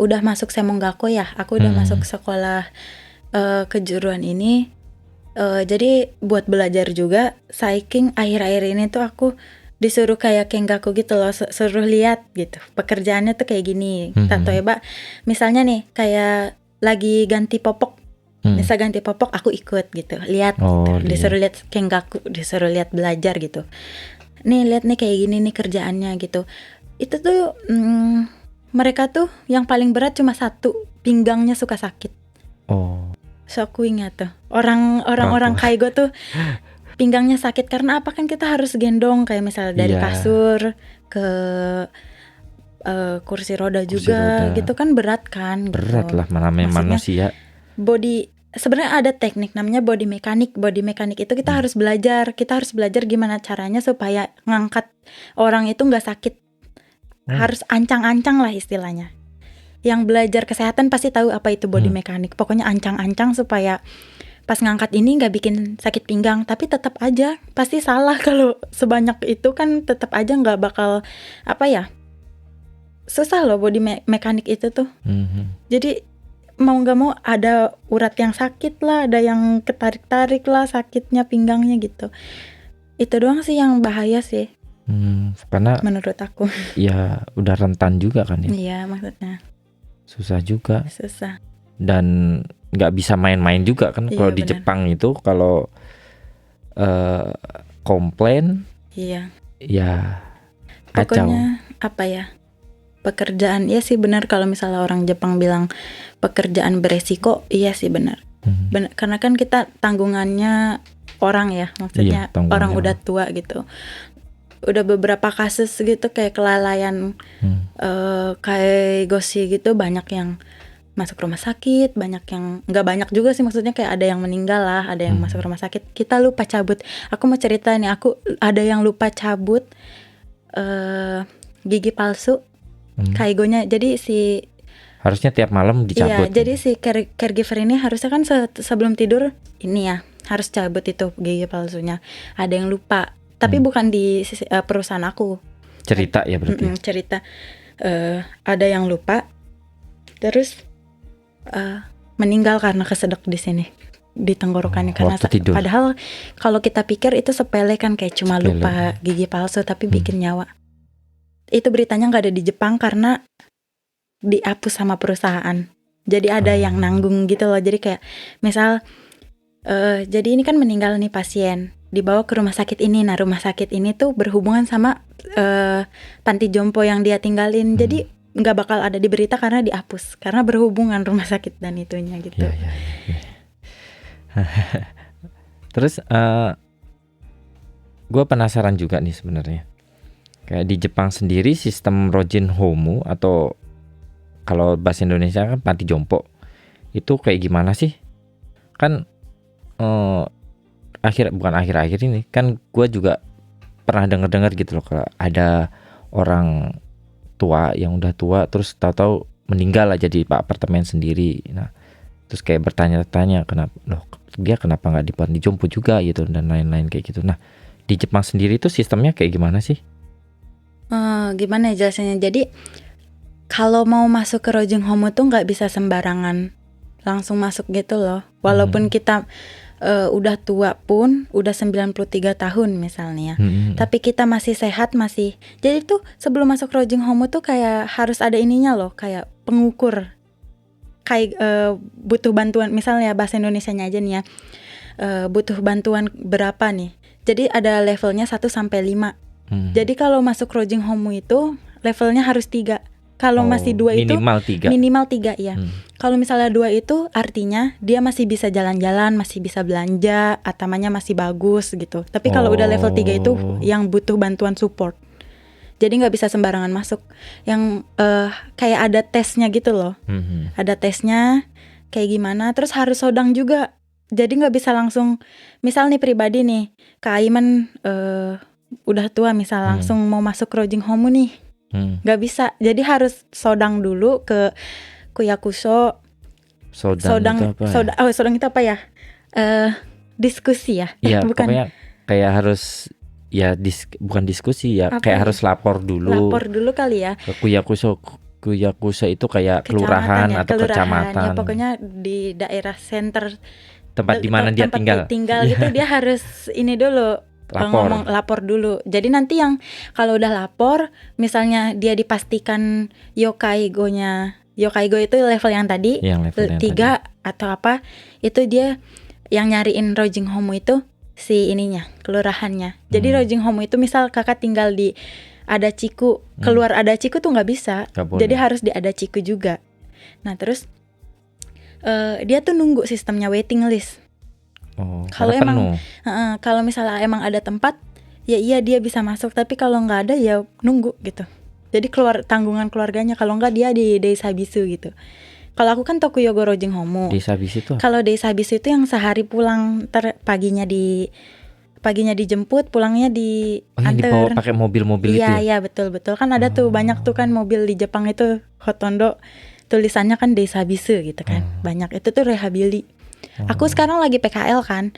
S2: udah masuk Semonggako ya. Aku udah masuk sekolah kejuruan ini. Jadi buat belajar juga, saking akhir-akhir ini tuh aku disuruh kayak Kengaku gitu loh, suruh lihat gitu. Pekerjaannya tuh kayak gini. Tato ya, Mbak. Misalnya nih kayak lagi ganti popok. Misal ganti popok, aku ikut gitu, lihat gitu. Disuruh lihat Kengaku, disuruh lihat belajar gitu. Nih lihat nih kayak gini nih kerjaannya gitu. Itu tuh mereka tuh yang paling berat cuma satu, pinggangnya suka sakit. So aku ingat tuh orang Kaigo tuh pinggangnya sakit karena apa, kan kita harus gendong kayak misalnya dari kasur ke kursi roda juga gitu kan, berat kan.
S1: Berat lah, namanya manusia.
S2: Sebenarnya ada teknik namanya body mekanik. Body mekanik itu kita harus belajar. Kita harus belajar gimana caranya supaya ngangkat orang itu nggak sakit. Harus ancang-ancang lah istilahnya. Yang belajar kesehatan pasti tahu apa itu body mekanik. Pokoknya ancang-ancang supaya pas ngangkat ini nggak bikin sakit pinggang. Tapi tetap aja pasti salah kalau sebanyak itu kan, tetap aja nggak bakal susah loh body mekanik itu tuh. Jadi mau nggak mau ada urat yang sakit lah, ada yang ketarik-tarik lah sakitnya pinggangnya gitu. Itu doang sih yang bahaya sih.
S1: Karena
S2: menurut aku
S1: ya udah rentan juga kan ya.
S2: Iya, maksudnya
S1: susah juga.
S2: Susah.
S1: Dan nggak bisa main-main juga kan. Kalau di Jepang itu kalau komplain,
S2: iya,
S1: ya kacau.
S2: Pokoknya apa ya, pekerjaan, iya sih benar kalau misalnya orang Jepang bilang pekerjaan beresiko, iya sih benar. Karena kan kita tanggungannya orang ya, maksudnya orang udah tua gitu. Udah beberapa kasus gitu kayak kelalaian kayak gosi gitu, banyak yang masuk rumah sakit, banyak yang nggak banyak juga sih, maksudnya kayak ada yang meninggal lah, ada yang masuk rumah sakit. Kita lupa cabut. Aku mau cerita nih, aku ada yang lupa cabut gigi palsu. Kaigonya, jadi
S1: harusnya tiap malam dicabut.
S2: Iya, jadi si caregiver ini harusnya kan sebelum tidur ini ya harus cabut itu gigi palsunya. Ada yang lupa, tapi bukan di perusahaan aku.
S1: Cerita ya berarti.
S2: Cerita ada yang lupa, terus meninggal karena kesedek di sini, di tenggorokannya karena padahal kalau kita pikir itu sepele kan, kayak cuma lupa gigi palsu, tapi bikin nyawa. Itu beritanya nggak ada di Jepang karena dihapus sama perusahaan. Jadi ada yang nanggung gitu loh. Jadi kayak misal jadi ini kan meninggal nih pasien, dibawa ke rumah sakit ini. Nah rumah sakit ini tuh berhubungan sama panti jompo yang dia tinggalin. Jadi nggak bakal ada di berita karena dihapus, karena berhubungan rumah sakit dan itunya gitu.
S1: Ya. Terus gue penasaran juga nih sebenarnya. Kayak di Jepang sendiri sistem Rojin Homu atau kalau bahasa Indonesia kan panti jompo itu kayak gimana sih? Kan bukan akhir-akhir ini kan gue juga pernah dengar gitu loh, kalau ada orang tua yang udah tua terus tahu-tahu meninggal aja di apartemen sendiri. Nah terus kayak bertanya-tanya kenapa nggak di panti jompo juga gitu dan lain-lain kayak gitu. Nah di Jepang sendiri itu sistemnya kayak gimana sih?
S2: Gimana ya jelasannya? Jadi kalau mau masuk ke Rojing Homo tuh nggak bisa sembarangan langsung masuk gitu loh. Walaupun kita udah tua pun, udah 93 tahun misalnya, tapi kita masih sehat, masih. Jadi tuh sebelum masuk Rojing Homo tuh kayak harus ada ininya loh, kayak pengukur. Kayak butuh bantuan, misalnya bahasa Indonesianya aja nih ya. Butuh bantuan berapa nih? Jadi ada levelnya 1 sampai 5. Jadi kalau masuk Rojing Homo itu levelnya harus 3. Kalau masih 2 itu minimal 3 ya. Kalau misalnya 2 itu artinya dia masih bisa jalan-jalan, masih bisa belanja, atamanya masih bagus gitu. Tapi kalau udah level 3 itu yang butuh bantuan support. Jadi nggak bisa sembarangan masuk. Yang kayak ada tesnya gitu loh. Ada tesnya kayak gimana. Terus harus sodang juga. Jadi nggak bisa langsung. Misal nih pribadi nih, Kak Aiman udah tua misal langsung mau masuk Rojing Homo nih. Nggak bisa. Jadi harus sodang dulu ke Kuyakuso. Sodang itu apa ya? Diskusi ya?
S1: Iya,
S2: bukan.
S1: Pokoknya kayak harus ya bukan diskusi ya, kayak harus lapor dulu.
S2: Lapor dulu kali ya.
S1: Ke Kuyakuso. Kuyakuso itu kayak kelurahan atau kecamatan.
S2: Ya, pokoknya di daerah center
S1: tempat di mana dia tinggal
S2: gitu dia harus ini dulu lapor dulu. Jadi nanti yang kalau udah lapor, misalnya dia dipastikan Yokai-go itu level yang tadi, level 3 atau apa, itu dia yang nyariin Rojing Homo itu si ininya, kelurahannya. Jadi Rojing Homo itu misal kakak tinggal di Adachiku, keluar Adachiku tuh nggak bisa. Jadi harus di Adachiku juga. Nah terus dia tuh nunggu sistemnya waiting list. Kalau emang kalau misalnya emang ada tempat, ya iya dia bisa masuk. Tapi kalau nggak ada ya nunggu gitu. Jadi keluar tanggungan keluarganya. Kalau nggak dia di Desa Bisu gitu. Kalau aku kan Tokuyogo Rojing Homo.
S1: Desa Bisu itu?
S2: Kalau Desa Bisu itu yang sehari pulang, paginya dijemput, pulangnya diantar.
S1: Dibawa pakai mobil-mobil itu.
S2: Iya betul. Kan ada tuh banyak tuh kan mobil di Jepang itu Hotondo. Tulisannya kan Desa Bisu gitu kan. Banyak itu tuh rehabili. Aku sekarang lagi PKL kan.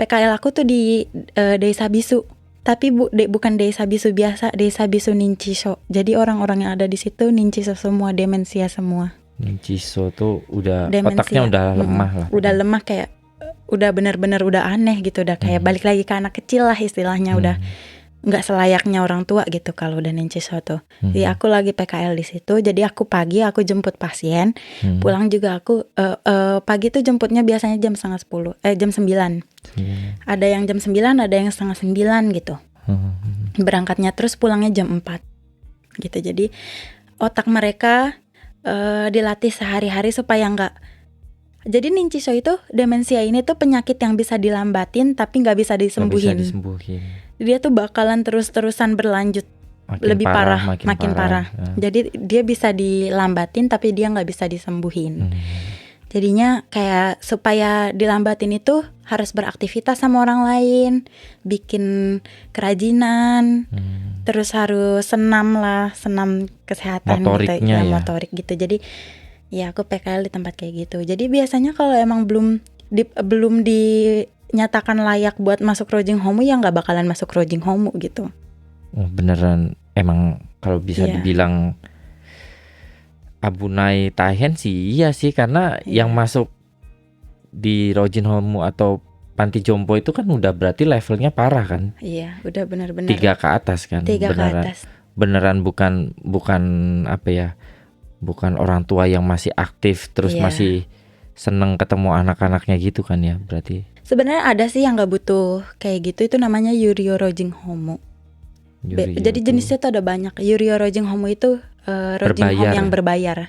S2: PKL aku tuh di Desa Bisu. Tapi bukan Desa Bisu biasa, Desa Bisu Ninchisho. Jadi orang-orang yang ada di situ Ninchisho semua, demensia semua.
S1: Ninchisho tuh udah
S2: demensia.
S1: Otaknya udah lemah lah.
S2: Udah lemah kayak udah benar-benar udah aneh gitu, udah kayak balik lagi ke anak kecil lah istilahnya, udah nggak selayaknya orang tua gitu kalau udah Ninchisho tuh. Jadi aku lagi PKL di situ. Jadi aku pagi aku jemput pasien, pulang juga aku pagi tuh jemputnya biasanya jam 9:30, jam 9. Ada yang jam 9, ada yang 8:30 gitu. Berangkatnya terus pulangnya jam 4 gitu. Jadi otak mereka dilatih sehari-hari supaya nggak. Jadi Ninchisho itu, demensia ini tuh penyakit yang bisa dilambatin tapi nggak bisa disembuhin. Dia tuh bakalan terus-terusan berlanjut, makin parah. Ya. Jadi dia bisa dilambatin tapi dia nggak bisa disembuhin. Jadinya kayak supaya dilambatin itu harus beraktivitas sama orang lain, bikin kerajinan, terus harus senam kesehatan
S1: motoriknya
S2: gitu, motorik gitu. Jadi ya aku PKL di tempat kayak gitu. Jadi biasanya kalau emang belum dinyatakan layak buat masuk Rojing Homo, ya nggak bakalan masuk Rojing Homo gitu.
S1: Beneran emang kalau bisa dibilang Abunai Taihen sih iya sih, karena yang masuk di Rojing Homo atau panti jompo itu kan udah berarti levelnya parah kan.
S2: Iya, udah benar-benar
S1: 3 ke atas kan.
S2: 3 ke atas.
S1: Beneran bukan apa ya, bukan orang tua yang masih aktif terus masih seneng ketemu anak-anaknya gitu kan ya berarti.
S2: Sebenarnya ada sih yang nggak butuh kayak gitu, itu namanya Yuryo Rojing Homo. Jadi jenisnya tuh ada banyak. Yuryo Rojing Homo itu Rojing Homo yang berbayar.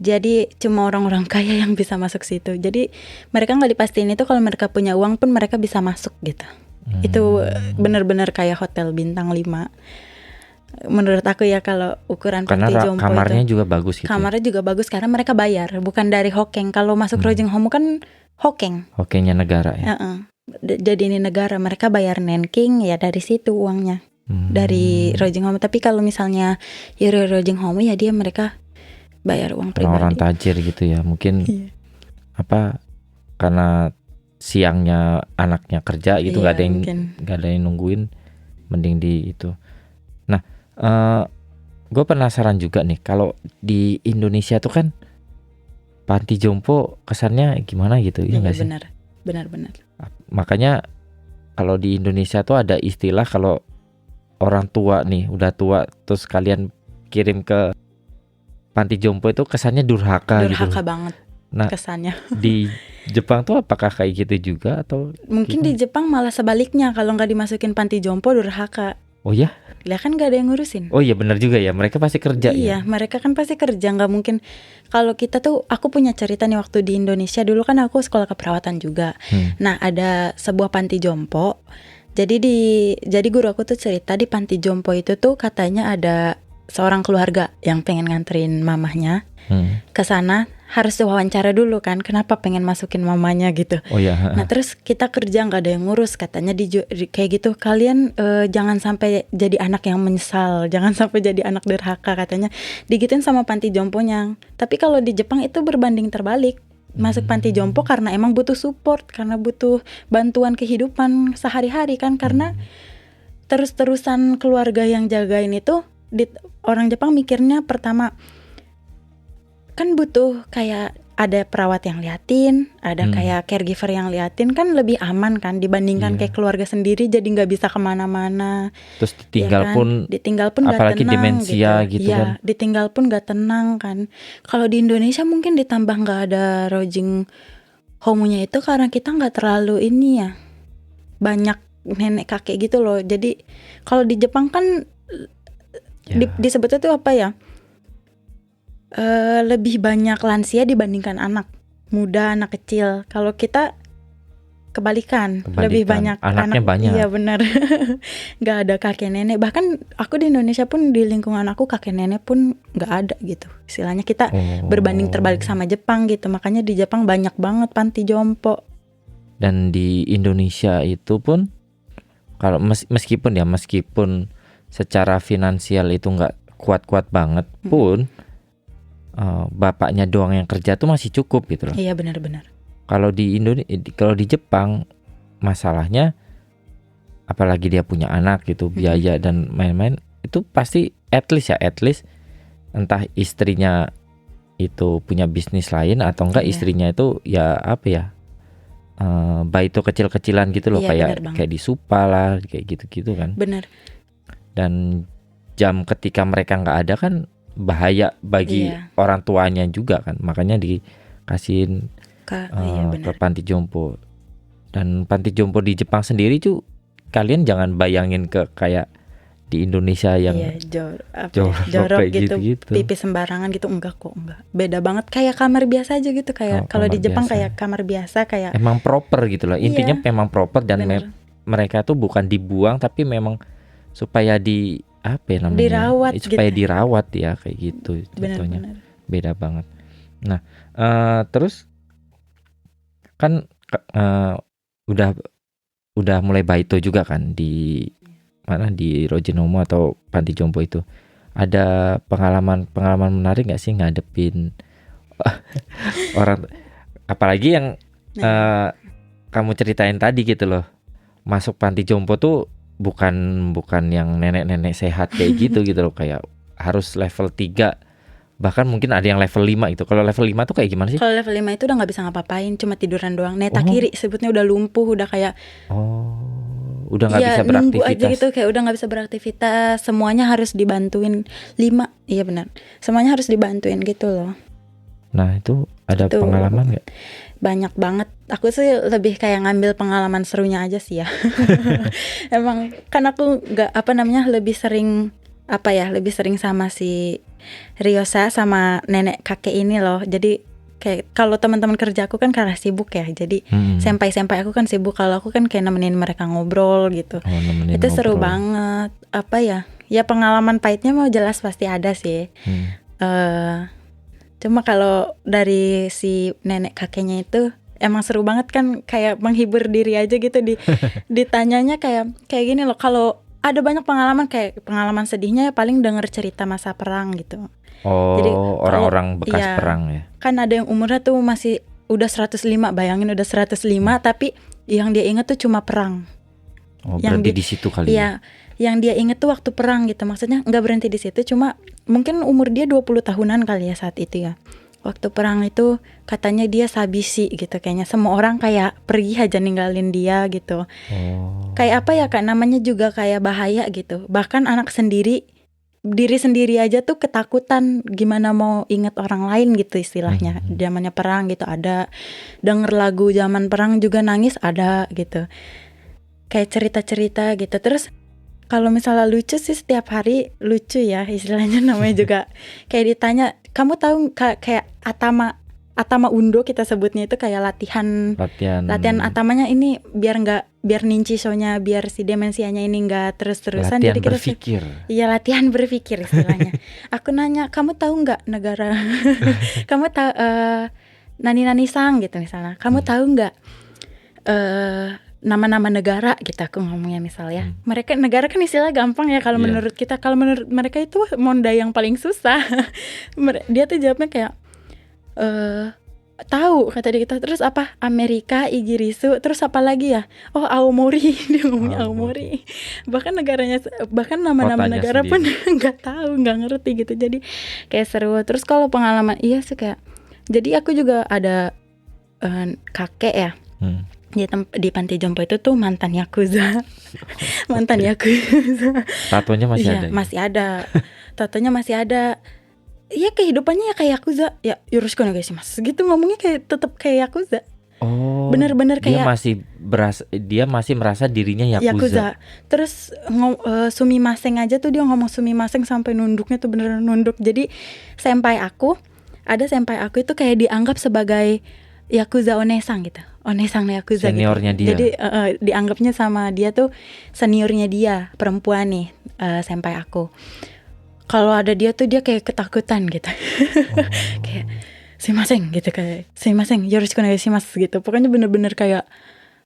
S2: Jadi cuma orang-orang kaya yang bisa masuk situ. Jadi mereka nggak dipastiin itu kalau mereka punya uang pun mereka bisa masuk gitu. Itu benar-benar kayak hotel bintang 5. Menurut aku ya kalau ukuran panti jompo itu.
S1: Karena kamarnya juga bagus gitu.
S2: Kamarnya juga bagus karena mereka bayar, bukan dari hokeng. Kalau masuk Rojing Homo kan hokeng.
S1: Hokengnya negara ya.
S2: Jadi ini negara, mereka bayar nenking ya dari situ uangnya. Dari Rojing Homo. Tapi kalau misalnya Yuri Rojing Homo ya dia mereka bayar uang pribadi.
S1: Orang tajir gitu ya. Mungkin karena siangnya anaknya kerja gitu, nggak ada yang nungguin, mending di itu. Nah gue penasaran juga nih, kalau di Indonesia tuh kan panti jompo kesannya gimana gitu, ya nggak sih?
S2: Benar.
S1: Makanya kalau di Indonesia tuh ada istilah kalau orang tua nih udah tua terus kalian kirim ke panti jompo itu kesannya durhaka gitu.
S2: Durhaka banget
S1: Nah,
S2: kesannya.
S1: di Jepang tuh apakah kayak gitu juga atau
S2: mungkin
S1: gimana?
S2: Di Jepang malah sebaliknya, kalau nggak dimasukin panti jompo durhaka.
S1: Oh ya?
S2: Lah kan nggak ada yang ngurusin.
S1: Oh iya benar juga ya, mereka pasti kerja ya.
S2: Iya, mereka kan pasti kerja, nggak mungkin. Kalau kita tuh, aku punya cerita nih waktu di Indonesia dulu kan aku sekolah keperawatan juga. Nah, ada sebuah panti jompo. Jadi guru aku tuh cerita di panti jompo itu tuh katanya ada seorang keluarga yang pengen nganterin mamahnya ke sana, harus diwawancara dulu kan, kenapa pengen masukin mamanya gitu.
S1: Oh ya.
S2: Nah terus kita kerja nggak ada yang ngurus katanya kayak gitu, kalian jangan sampai jadi anak yang menyesal, jangan sampai jadi anak durhaka katanya, digituin sama panti jomponya. Tapi kalau di Jepang itu berbanding terbalik, masuk panti jompo karena emang butuh support, karena butuh bantuan kehidupan sehari-hari kan, karena terus-terusan keluarga yang jagain itu. Orang Jepang mikirnya pertama kan butuh kayak ada perawat yang liatin, ada kayak caregiver yang liatin, kan lebih aman kan dibandingkan kayak keluarga sendiri jadi nggak bisa kemana-mana.
S1: Terus ditinggal
S2: ya kan?
S1: pun
S2: nggak
S1: apalagi
S2: tenang
S1: demensia gitu
S2: ya,
S1: kan.
S2: ditinggal pun nggak tenang kan. Kalau di Indonesia mungkin ditambah nggak ada lodging home-nya itu karena kita nggak terlalu ini ya, banyak nenek kakek gitu loh. Jadi kalau di Jepang kan disebutnya tuh apa ya? Lebih banyak lansia dibandingkan anak muda, anak kecil. Kalau kita kebalikan. Lebih banyak
S1: anaknya
S2: anak.
S1: banyak.
S2: Iya benar. Nggak ada kakek nenek. Bahkan aku di Indonesia pun, di lingkungan aku kakek nenek pun nggak ada gitu. Istilahnya kita berbanding terbalik sama Jepang gitu. Makanya di Jepang banyak banget panti jompo.
S1: Dan di Indonesia itu pun kalau meskipun secara finansial itu nggak kuat-kuat banget pun bapaknya doang yang kerja tuh masih cukup gitu loh.
S2: Iya benar-benar.
S1: Kalau di Jepang masalahnya, apalagi dia punya anak gitu, biaya dan main-main itu pasti at least entah istrinya itu punya bisnis lain atau enggak istrinya itu ya apa ya, bayi itu kecil-kecilan gitu loh, kayak di Supa lah, kayak gitu-gitu kan.
S2: Benar.
S1: Dan jam ketika mereka nggak ada kan bahaya bagi orang tuanya juga kan, makanya dikasihin ke panti jompo. Dan panti jompo di Jepang sendiri tuh kalian jangan bayangin ke kayak di Indonesia yang
S2: jorok gitu, pipis sembarangan gitu, enggak kok, enggak. Beda banget, kayak kamar biasa aja gitu, kayak kalau di Jepang biasa. Kayak kamar biasa, kayak
S1: emang proper gitu loh. Intinya memang proper dan mereka tuh bukan dibuang tapi memang supaya
S2: dirawat
S1: supaya
S2: gitu.
S1: Dirawat ya, kayak gitu contohnya. Beda banget. Nah, terus kan udah mulai baito juga kan di mana, di Rojinomo atau panti jompo itu. Ada pengalaman menarik nggak sih ngadepin orang, apalagi yang kamu ceritain tadi gitu loh, masuk panti jompo tuh bukan yang nenek-nenek sehat kayak gitu loh, kayak harus level 3, bahkan mungkin ada yang level 5 itu. Kalau level 5 tuh kayak gimana sih?
S2: Kalau level 5 itu udah gak bisa ngapa-pain, cuma tiduran doang. Neta kiri sebutnya udah lumpuh, udah kayak
S1: udah gak bisa beraktivitas.
S2: Nunggu aja gitu, kayak udah gak bisa beraktivitas. Semuanya harus dibantuin 5, iya benar, semuanya harus dibantuin gitu loh.
S1: Nah itu ada pengalaman gak?
S2: Banyak banget. Aku sih lebih kayak ngambil pengalaman serunya aja sih ya. Emang kan aku lebih sering sama si Ryosa sama nenek kakek ini loh. Jadi kayak kalau teman-teman kerja aku kan karena sibuk ya, jadi senpai aku kan sibuk, kalau aku kan kayak nemenin mereka ngobrol gitu. Itu seru banget. Ya pengalaman pahitnya mau jelas pasti ada sih. Cuma kalau dari si nenek kakeknya itu emang seru banget kan, kayak menghibur diri aja gitu. Ditanyanya kayak gini loh, kalau ada banyak pengalaman, kayak pengalaman sedihnya ya paling denger cerita masa perang gitu.
S1: Jadi orang-orang bekas perang ya.
S2: Kan ada yang umurnya tuh masih udah 105, bayangin udah 105 tapi yang dia ingat tuh cuma perang.
S1: Berarti di situ kali
S2: ya. yang dia inget tuh waktu perang gitu. Maksudnya nggak berhenti di situ, cuma mungkin umur dia 20 tahunan kali ya saat itu ya. Waktu perang itu katanya dia sabisi gitu, kayaknya semua orang kayak pergi aja ninggalin dia gitu. Kayak apa ya Kak, namanya juga kayak bahaya gitu. Bahkan anak sendiri, diri sendiri aja tuh ketakutan, gimana mau inget orang lain gitu istilahnya. Zamannya perang gitu, ada denger lagu zaman perang juga nangis ada gitu. Kayak cerita-cerita gitu. Terus kalau misalnya lucu sih setiap hari lucu ya istilahnya, namanya juga kayak ditanya, kamu tahu kayak atama undo kita sebutnya itu kayak latihan atamanya ini biar ninci soalnya, biar si demensianya ini nggak terus-terusan.
S1: Latihan
S2: jadi kita
S1: berpikir.
S2: Iya, latihan berpikir istilahnya. Aku nanya, kamu tahu nggak negara kamu tahu nani sang gitu misalnya, kamu tahu nggak nama-nama negara gitu, aku ngomongnya misalnya. Mereka negara kan istilah gampang ya kalau menurut kita, kalau menurut mereka itu monda yang paling susah. Dia tuh jawabnya kayak tahu kata dia kita. Terus apa? Amerika, Igirisu, terus apa lagi ya? Oh, Aomori. Dia ngomongnya Aomori. Bahkan nama-nama negara sendiri pun nggak tahu, nggak ngerti gitu. Jadi kayak seru. Terus kalau pengalaman iya sih kayak, jadi aku juga ada kakek ya. Di panti jompo itu tuh mantan yakuza. Mantan yakuza.
S1: Tatonya masih ada.
S2: Masih ada. Tatonya masih ada. Iya, kehidupannya ya kayak yakuza. Ya, yoroshiku onegaishimasu gitu, ngomongnya kayak tetap kayak yakuza. Bener-bener kayak
S1: dia masih merasa dirinya yakuza.
S2: Terus sumimasen aja tuh dia ngomong sumimasen sampai nunduknya tuh bener nunduk. Jadi senpai aku itu kayak dianggap sebagai yakuza onesang gitu. Onesang yakuza
S1: seniornya
S2: gitu.
S1: Dia.
S2: Jadi dianggapnya sama dia tuh seniornya dia, perempuan nih, senpai aku. Kalau ada dia tuh dia kayak ketakutan gitu. Kayak sumimasen gitu, kayak sumimasen yoroshiku onegaishimasu gitu. Pokoknya bener-bener kayak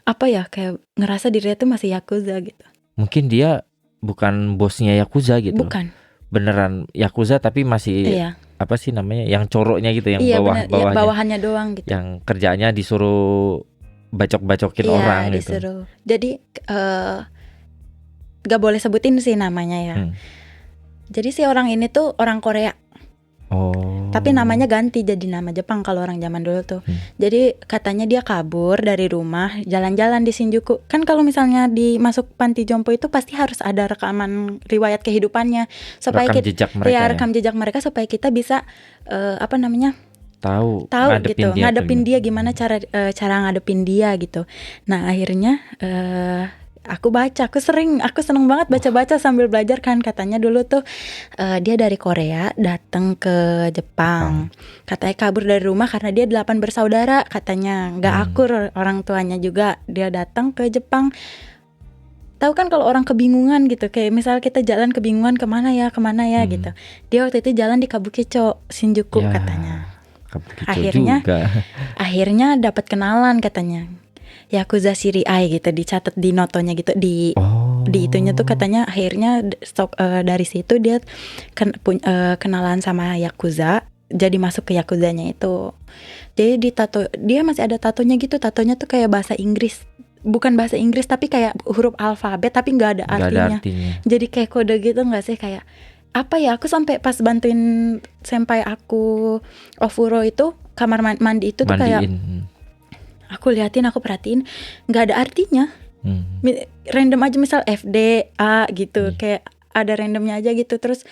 S2: apa ya, kayak ngerasa dirinya tuh masih yakuza gitu.
S1: Mungkin dia bukan bosnya yakuza gitu.
S2: Bukan.
S1: Beneran yakuza tapi masih apa sih namanya, yang coroknya gitu, yang bawahnya,
S2: bawahannya doang gitu.
S1: Yang kerjaannya disuruh bacok-bacokin orang gitu.
S2: Disuruh. Jadi gak boleh sebutin sih namanya ya. Jadi si orang ini tuh orang Korea. Tapi namanya ganti jadi nama Jepang kalau orang zaman dulu tuh. Jadi katanya dia kabur dari rumah, jalan-jalan di Shinjuku. Kan kalau misalnya masuk panti jompo itu pasti harus ada rekaman riwayat kehidupannya supaya rekam jejak mereka supaya kita bisa tahu gitu, ngadepin dia gimana cara ngadepin dia gitu. Nah, akhirnya aku seneng banget baca-baca sambil belajar kan. Katanya dulu tuh dia dari Korea datang ke Jepang. Katanya kabur dari rumah karena dia 8 bersaudara. Katanya nggak akur orang tuanya juga. Dia datang ke Jepang. Tahu kan kalau orang kebingungan gitu, kayak misal kita jalan kebingungan kemana ya gitu. Dia waktu itu jalan di Kabukicho, Shinjuku katanya. Akhirnya dapat kenalan katanya. Yakuza Shirai gitu, dicatat di notonya gitu, di itunya tuh katanya. Akhirnya dari situ dia kenalan sama yakuza, jadi masuk ke yakuzanya itu. Jadi dia masih ada tatonya gitu. Tatonya tuh kayak bahasa Inggris, bukan bahasa Inggris tapi kayak huruf alfabet tapi nggak ada artinya. Jadi kayak kode gitu nggak sih, kayak apa ya, aku sampai pas bantuin senpai aku Ofuro itu kamar mandi itu tuh kayak aku liatin, aku perhatiin nggak ada artinya. Random aja, misal FD A gitu, kayak ada randomnya aja gitu. Terus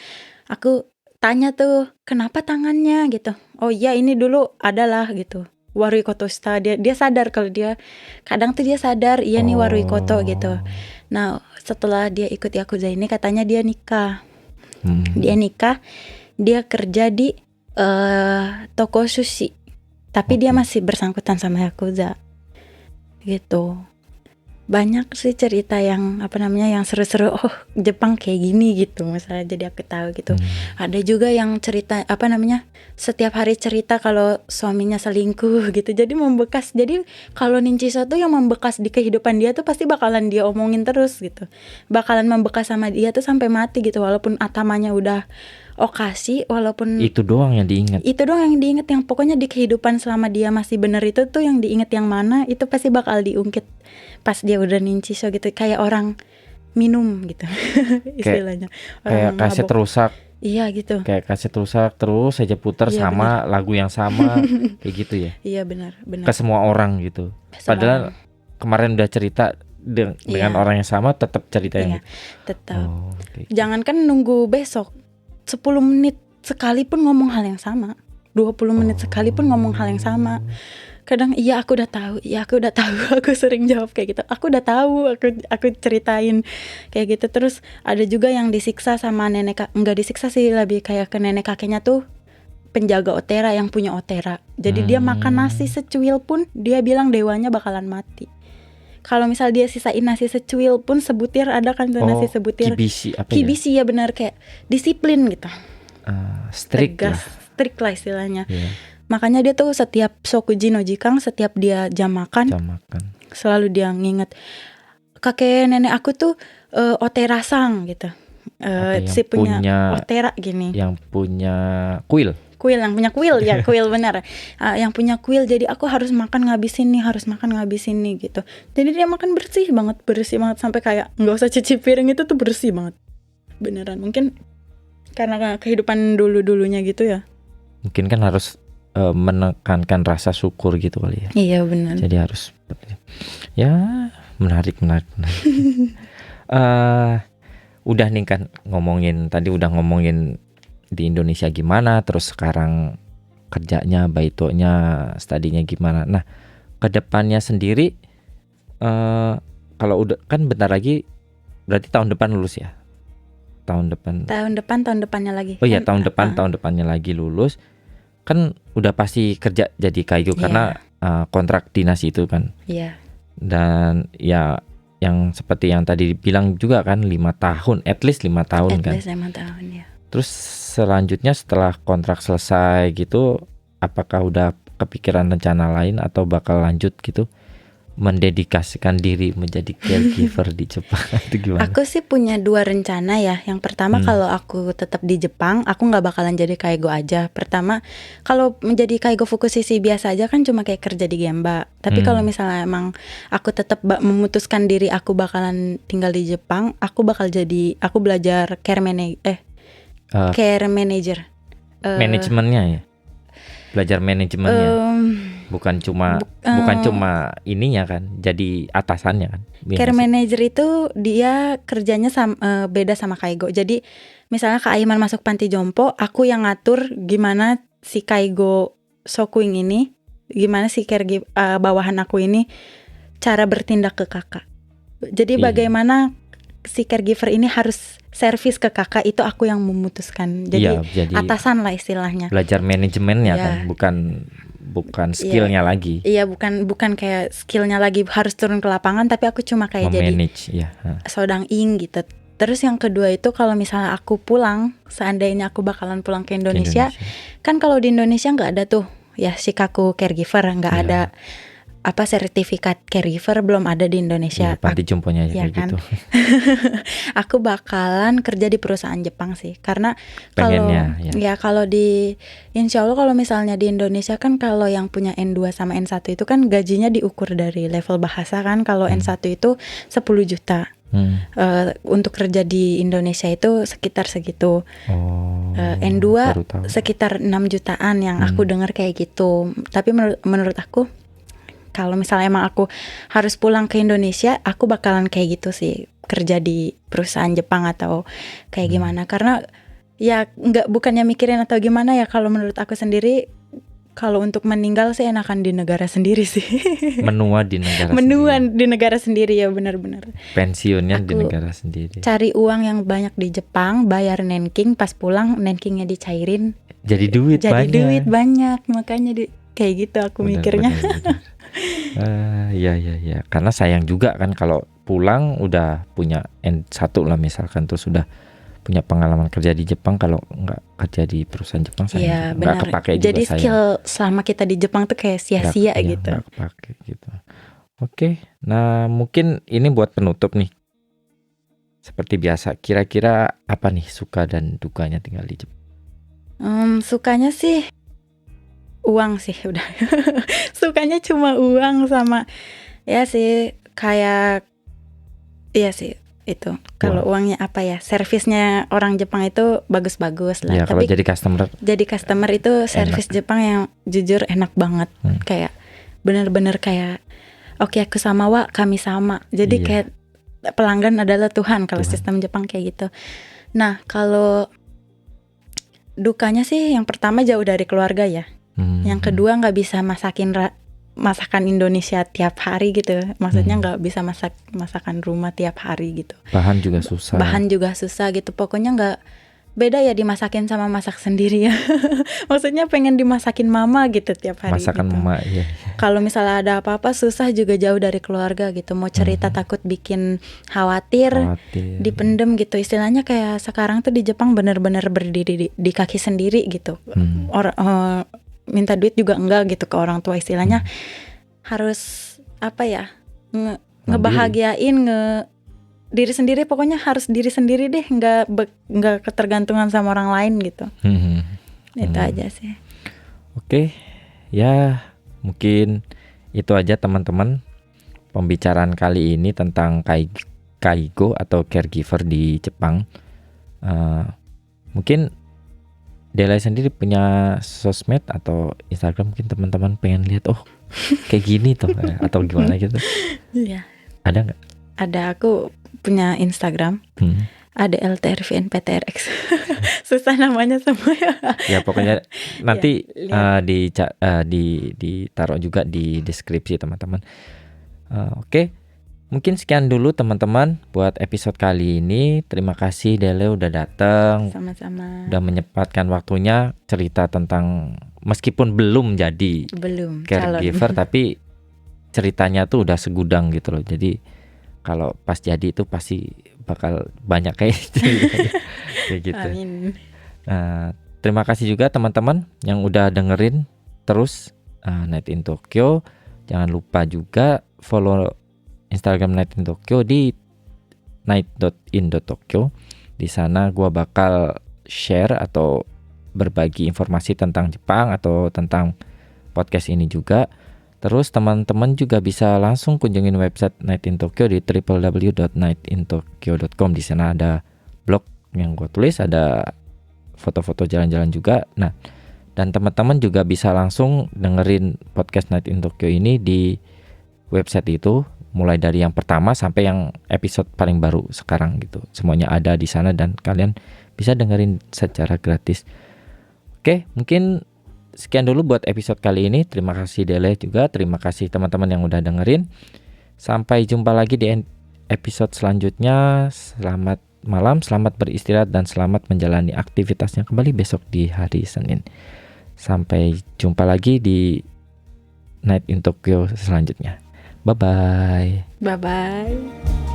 S2: aku tanya tuh, kenapa tangannya gitu. Oh iya, ini dulu adalah gitu, Warui Koto Shita. Dia sadar kalau dia kadang tuh dia sadar iya nih Warui Koto gitu. Nah, setelah dia ikut yakuza ini katanya dia nikah. Dia kerja di toko sushi. Tapi dia masih bersangkutan sama yakuza gitu. Banyak sih cerita yang yang seru-seru. Oh, Jepang kayak gini gitu, misalnya, jadi aku tahu gitu. Ada juga yang cerita setiap hari cerita kalau suaminya selingkuh gitu. Jadi membekas. Jadi kalau ninchiso tuh yang membekas di kehidupan dia tuh pasti bakalan dia omongin terus gitu. Bakalan membekas sama dia tuh sampai mati gitu, walaupun atamanya udah okasi, walaupun
S1: itu doang yang diingat.
S2: Yang pokoknya di kehidupan selama dia masih bener itu tuh yang diingat yang mana, itu pasti bakal diungkit pas dia udah ninchiso gitu. Kayak orang minum gitu istilahnya.
S1: Kayak kaset rusak.
S2: Iya gitu.
S1: Kayak kaset rusak terus saja putar sama bener. Lagu yang sama kayak gitu ya.
S2: Iya benar.
S1: Ke semua orang gitu. Padahal kemarin udah cerita dengan orang yang sama tetap cerita yang
S2: tetap. Jangankan nunggu besok, 10 menit sekalipun ngomong hal yang sama, 20 menit sekalipun ngomong hal yang sama. Kadang aku udah tahu, aku sering jawab kayak gitu. Aku udah tahu, aku ceritain kayak gitu. Terus ada juga yang disiksa sama enggak disiksa sih, lebih kayak ke nenek kakeknya tuh penjaga Otera yang punya Otera. Jadi dia makan nasi secuil pun dia bilang dewanya bakalan mati. Kalau misal dia sisain nasi secuil pun sebutir, ada kan tuh nasi sebutir. Kibisi ya benar, kayak disiplin gitu.
S1: Strict
S2: lah istilahnya. Makanya dia tuh setiap Sokuji no Jikang, setiap dia jam makan selalu dia nginget kakek nenek aku tuh Otera-sang gitu. Si punya Otera gini.
S1: Yang punya kuil
S2: yang punya kuil ya, kuil benar. Yang punya kuil, jadi aku harus makan ngabisin nih gitu. Jadi dia makan bersih banget sampai kayak nggak usah cuci piring, itu tuh bersih banget. Beneran, mungkin karena kehidupan dulunya gitu ya. Mungkin
S1: kan harus menekankan rasa syukur gitu kali ya.
S2: Iya benar.
S1: Jadi harus ya menarik. Udah nih kan tadi udah ngomongin di Indonesia gimana, terus sekarang kerjanya, baitonya, studinya gimana. Nah, kedepannya sendiri kalau udah kan bentar lagi berarti tahun depan lulus ya? Tahun depannya lagi. Oh iya, tahun depannya lagi lulus. Kan udah pasti kerja jadi kaigo karena kontrak dinas itu kan.
S2: Iya.
S1: Dan ya yang seperti yang tadi bilang juga kan 5 tahun, at least 5 tahun kan.
S2: At least 5 tahun ya.
S1: Terus selanjutnya setelah kontrak selesai gitu, apakah udah kepikiran rencana lain atau bakal lanjut gitu mendedikasikan diri menjadi caregiver di Jepang itu gimana?
S2: Aku sih punya 2 rencana ya. Yang pertama kalau aku tetap di Jepang, aku nggak bakalan jadi kaigo aja. Pertama, kalau menjadi kaigo fukushishi biasa aja kan cuma kayak kerja di Gemba. Tapi kalau misalnya emang aku tetap memutuskan diri aku bakalan tinggal di Jepang, aku belajar care manager.
S1: Manajemennya ya? Belajar manajemennya. Bukan cuma ininya kan, jadi atasannya kan.
S2: Care manager itu dia kerjanya beda sama kaigo. Jadi misalnya Kak Aiman masuk panti jompo, aku yang ngatur gimana si kaigo Sokuing ini, gimana si bawahan aku ini cara bertindak ke kakak. Jadi bagaimana si caregiver ini harus servis ke kakak, itu aku yang memutuskan. Jadi atasan lah istilahnya.
S1: Belajar manajemennya kan, bukan skillnya lagi.
S2: Iya, bukan kayak skillnya lagi harus turun ke lapangan, tapi aku cuma kayak
S1: memanage,
S2: jadi sodang ing gitu. Terus yang kedua itu kalau misalnya aku pulang, seandainya aku bakalan pulang ke Indonesia. Kan kalau di Indonesia nggak ada tuh ya Shikaku caregiver, nggak ada sertifikat caregiver, belum ada di Indonesia.
S1: Panti jomponya kayak kan? Gitu.
S2: Aku bakalan kerja di perusahaan Jepang sih, karena kalau di insya Allah kalau misalnya di Indonesia kan kalau yang punya N2 sama N1 itu kan gajinya diukur dari level bahasa kan. Kalau N1 itu 10 juta. Untuk kerja di Indonesia itu sekitar segitu. N2 sekitar 6 jutaan yang aku dengar kayak gitu. Tapi menurut aku kalau misalnya emang aku harus pulang ke Indonesia, aku bakalan kayak gitu sih, kerja di perusahaan Jepang atau kayak gimana. Karena ya bukannya mikirin atau gimana ya, kalau menurut aku sendiri, kalau untuk meninggal sih enakan di negara sendiri sih.
S1: Menua di negara
S2: di negara sendiri ya, benar-benar.
S1: Pensiunnya di negara sendiri.
S2: Cari uang yang banyak di Jepang, bayar nenking, pas pulang nenkingnya dicairin.
S1: Jadi duit
S2: banyak, makanya kayak gitu aku mikirnya.
S1: Iya. Karena sayang juga kan kalau pulang udah punya N1 lah misalkan, terus udah punya pengalaman kerja di Jepang, kalau nggak kerja di perusahaan Jepang sayang, nggak kepake juga.
S2: Jadi skill selama kita di Jepang tuh kayak sia-sia gitu.
S1: Nggak kepake gitu. Oke, nah mungkin ini buat penutup nih. Seperti biasa, kira-kira apa nih suka dan dukanya tinggal di Jepang?
S2: Sukanya sih uang sih udah. Sukanya cuma uang sama ya sih kayak iya sih itu. Kalau uangnya apa ya, servisnya orang Jepang itu bagus-bagus lah.
S1: Ya, kalau
S2: tapi
S1: jadi customer
S2: itu servis Jepang yang jujur enak banget. Kayak bener-bener kayak oke, aku sama wa, kami sama. Jadi kayak pelanggan adalah Tuhan kalau sistem Jepang kayak gitu. Nah, kalau dukanya sih yang pertama jauh dari keluarga ya. Yang kedua nggak bisa masakan Indonesia tiap hari gitu. Maksudnya nggak bisa masakan rumah tiap hari gitu.
S1: Bahan juga susah gitu. Pokoknya nggak beda ya dimasakin sama masak sendiri ya. Maksudnya pengen dimasakin mama gitu tiap hari. Masakan
S2: gitu.
S1: mama, iya.
S2: Kalau misalnya ada apa-apa susah juga jauh dari keluarga gitu. Mau cerita takut bikin khawatir, dipendem gitu. Istilahnya kayak sekarang tuh di Jepang benar-benar berdiri di kaki sendiri gitu. Minta duit juga enggak gitu ke orang tua, istilahnya harus apa ya, ngebahagiain diri sendiri, pokoknya harus diri sendiri deh, nggak ketergantungan sama orang lain gitu. Itu aja sih.
S1: Oke, ya mungkin itu aja teman-teman pembicaraan kali ini tentang kaigo atau caregiver di Jepang. Mungkin Dela sendiri punya sosmed atau Instagram, mungkin teman-teman pengen lihat kayak gini tuh atau gimana gitu.
S2: Iya.
S1: Ada nggak?
S2: Ada, aku punya Instagram. Ada LTRVNPTRX. Susah namanya semua ya.
S1: Ya pokoknya nanti ditaruh juga di deskripsi teman-teman. Oke. Mungkin sekian dulu teman-teman buat episode kali ini. Terima kasih Dele udah datang.
S2: Sama-sama.
S1: Udah menyempatkan waktunya cerita tentang, meskipun belum jadi caregiver tapi ceritanya tuh udah segudang gitu loh. Jadi kalau pas jadi itu pasti bakal banyak kayak gitu.
S2: Amin.
S1: Terima kasih juga teman-teman yang udah dengerin terus Night in Tokyo. Jangan lupa juga follow Instagram Night in Tokyo di night.in.tokyo. Di sana gua bakal share atau berbagi informasi tentang Jepang atau tentang podcast ini juga. Terus teman-teman juga bisa langsung kunjungin website Night in Tokyo di www.nightintokyo.com. Di sana ada blog yang gua tulis, ada foto-foto jalan-jalan juga. Nah, dan teman-teman juga bisa langsung dengerin podcast Night in Tokyo ini di website itu, mulai dari yang pertama sampai yang episode paling baru sekarang gitu. Semuanya ada di sana dan kalian bisa dengerin secara gratis. Oke, mungkin sekian dulu buat episode kali ini. Terima kasih Dele juga, terima kasih teman-teman yang udah dengerin. Sampai jumpa lagi di episode selanjutnya. Selamat malam, selamat beristirahat dan selamat menjalani aktivitasnya kembali besok di hari Senin. Sampai jumpa lagi di Night in Tokyo selanjutnya. Bye-bye.
S2: Bye-bye.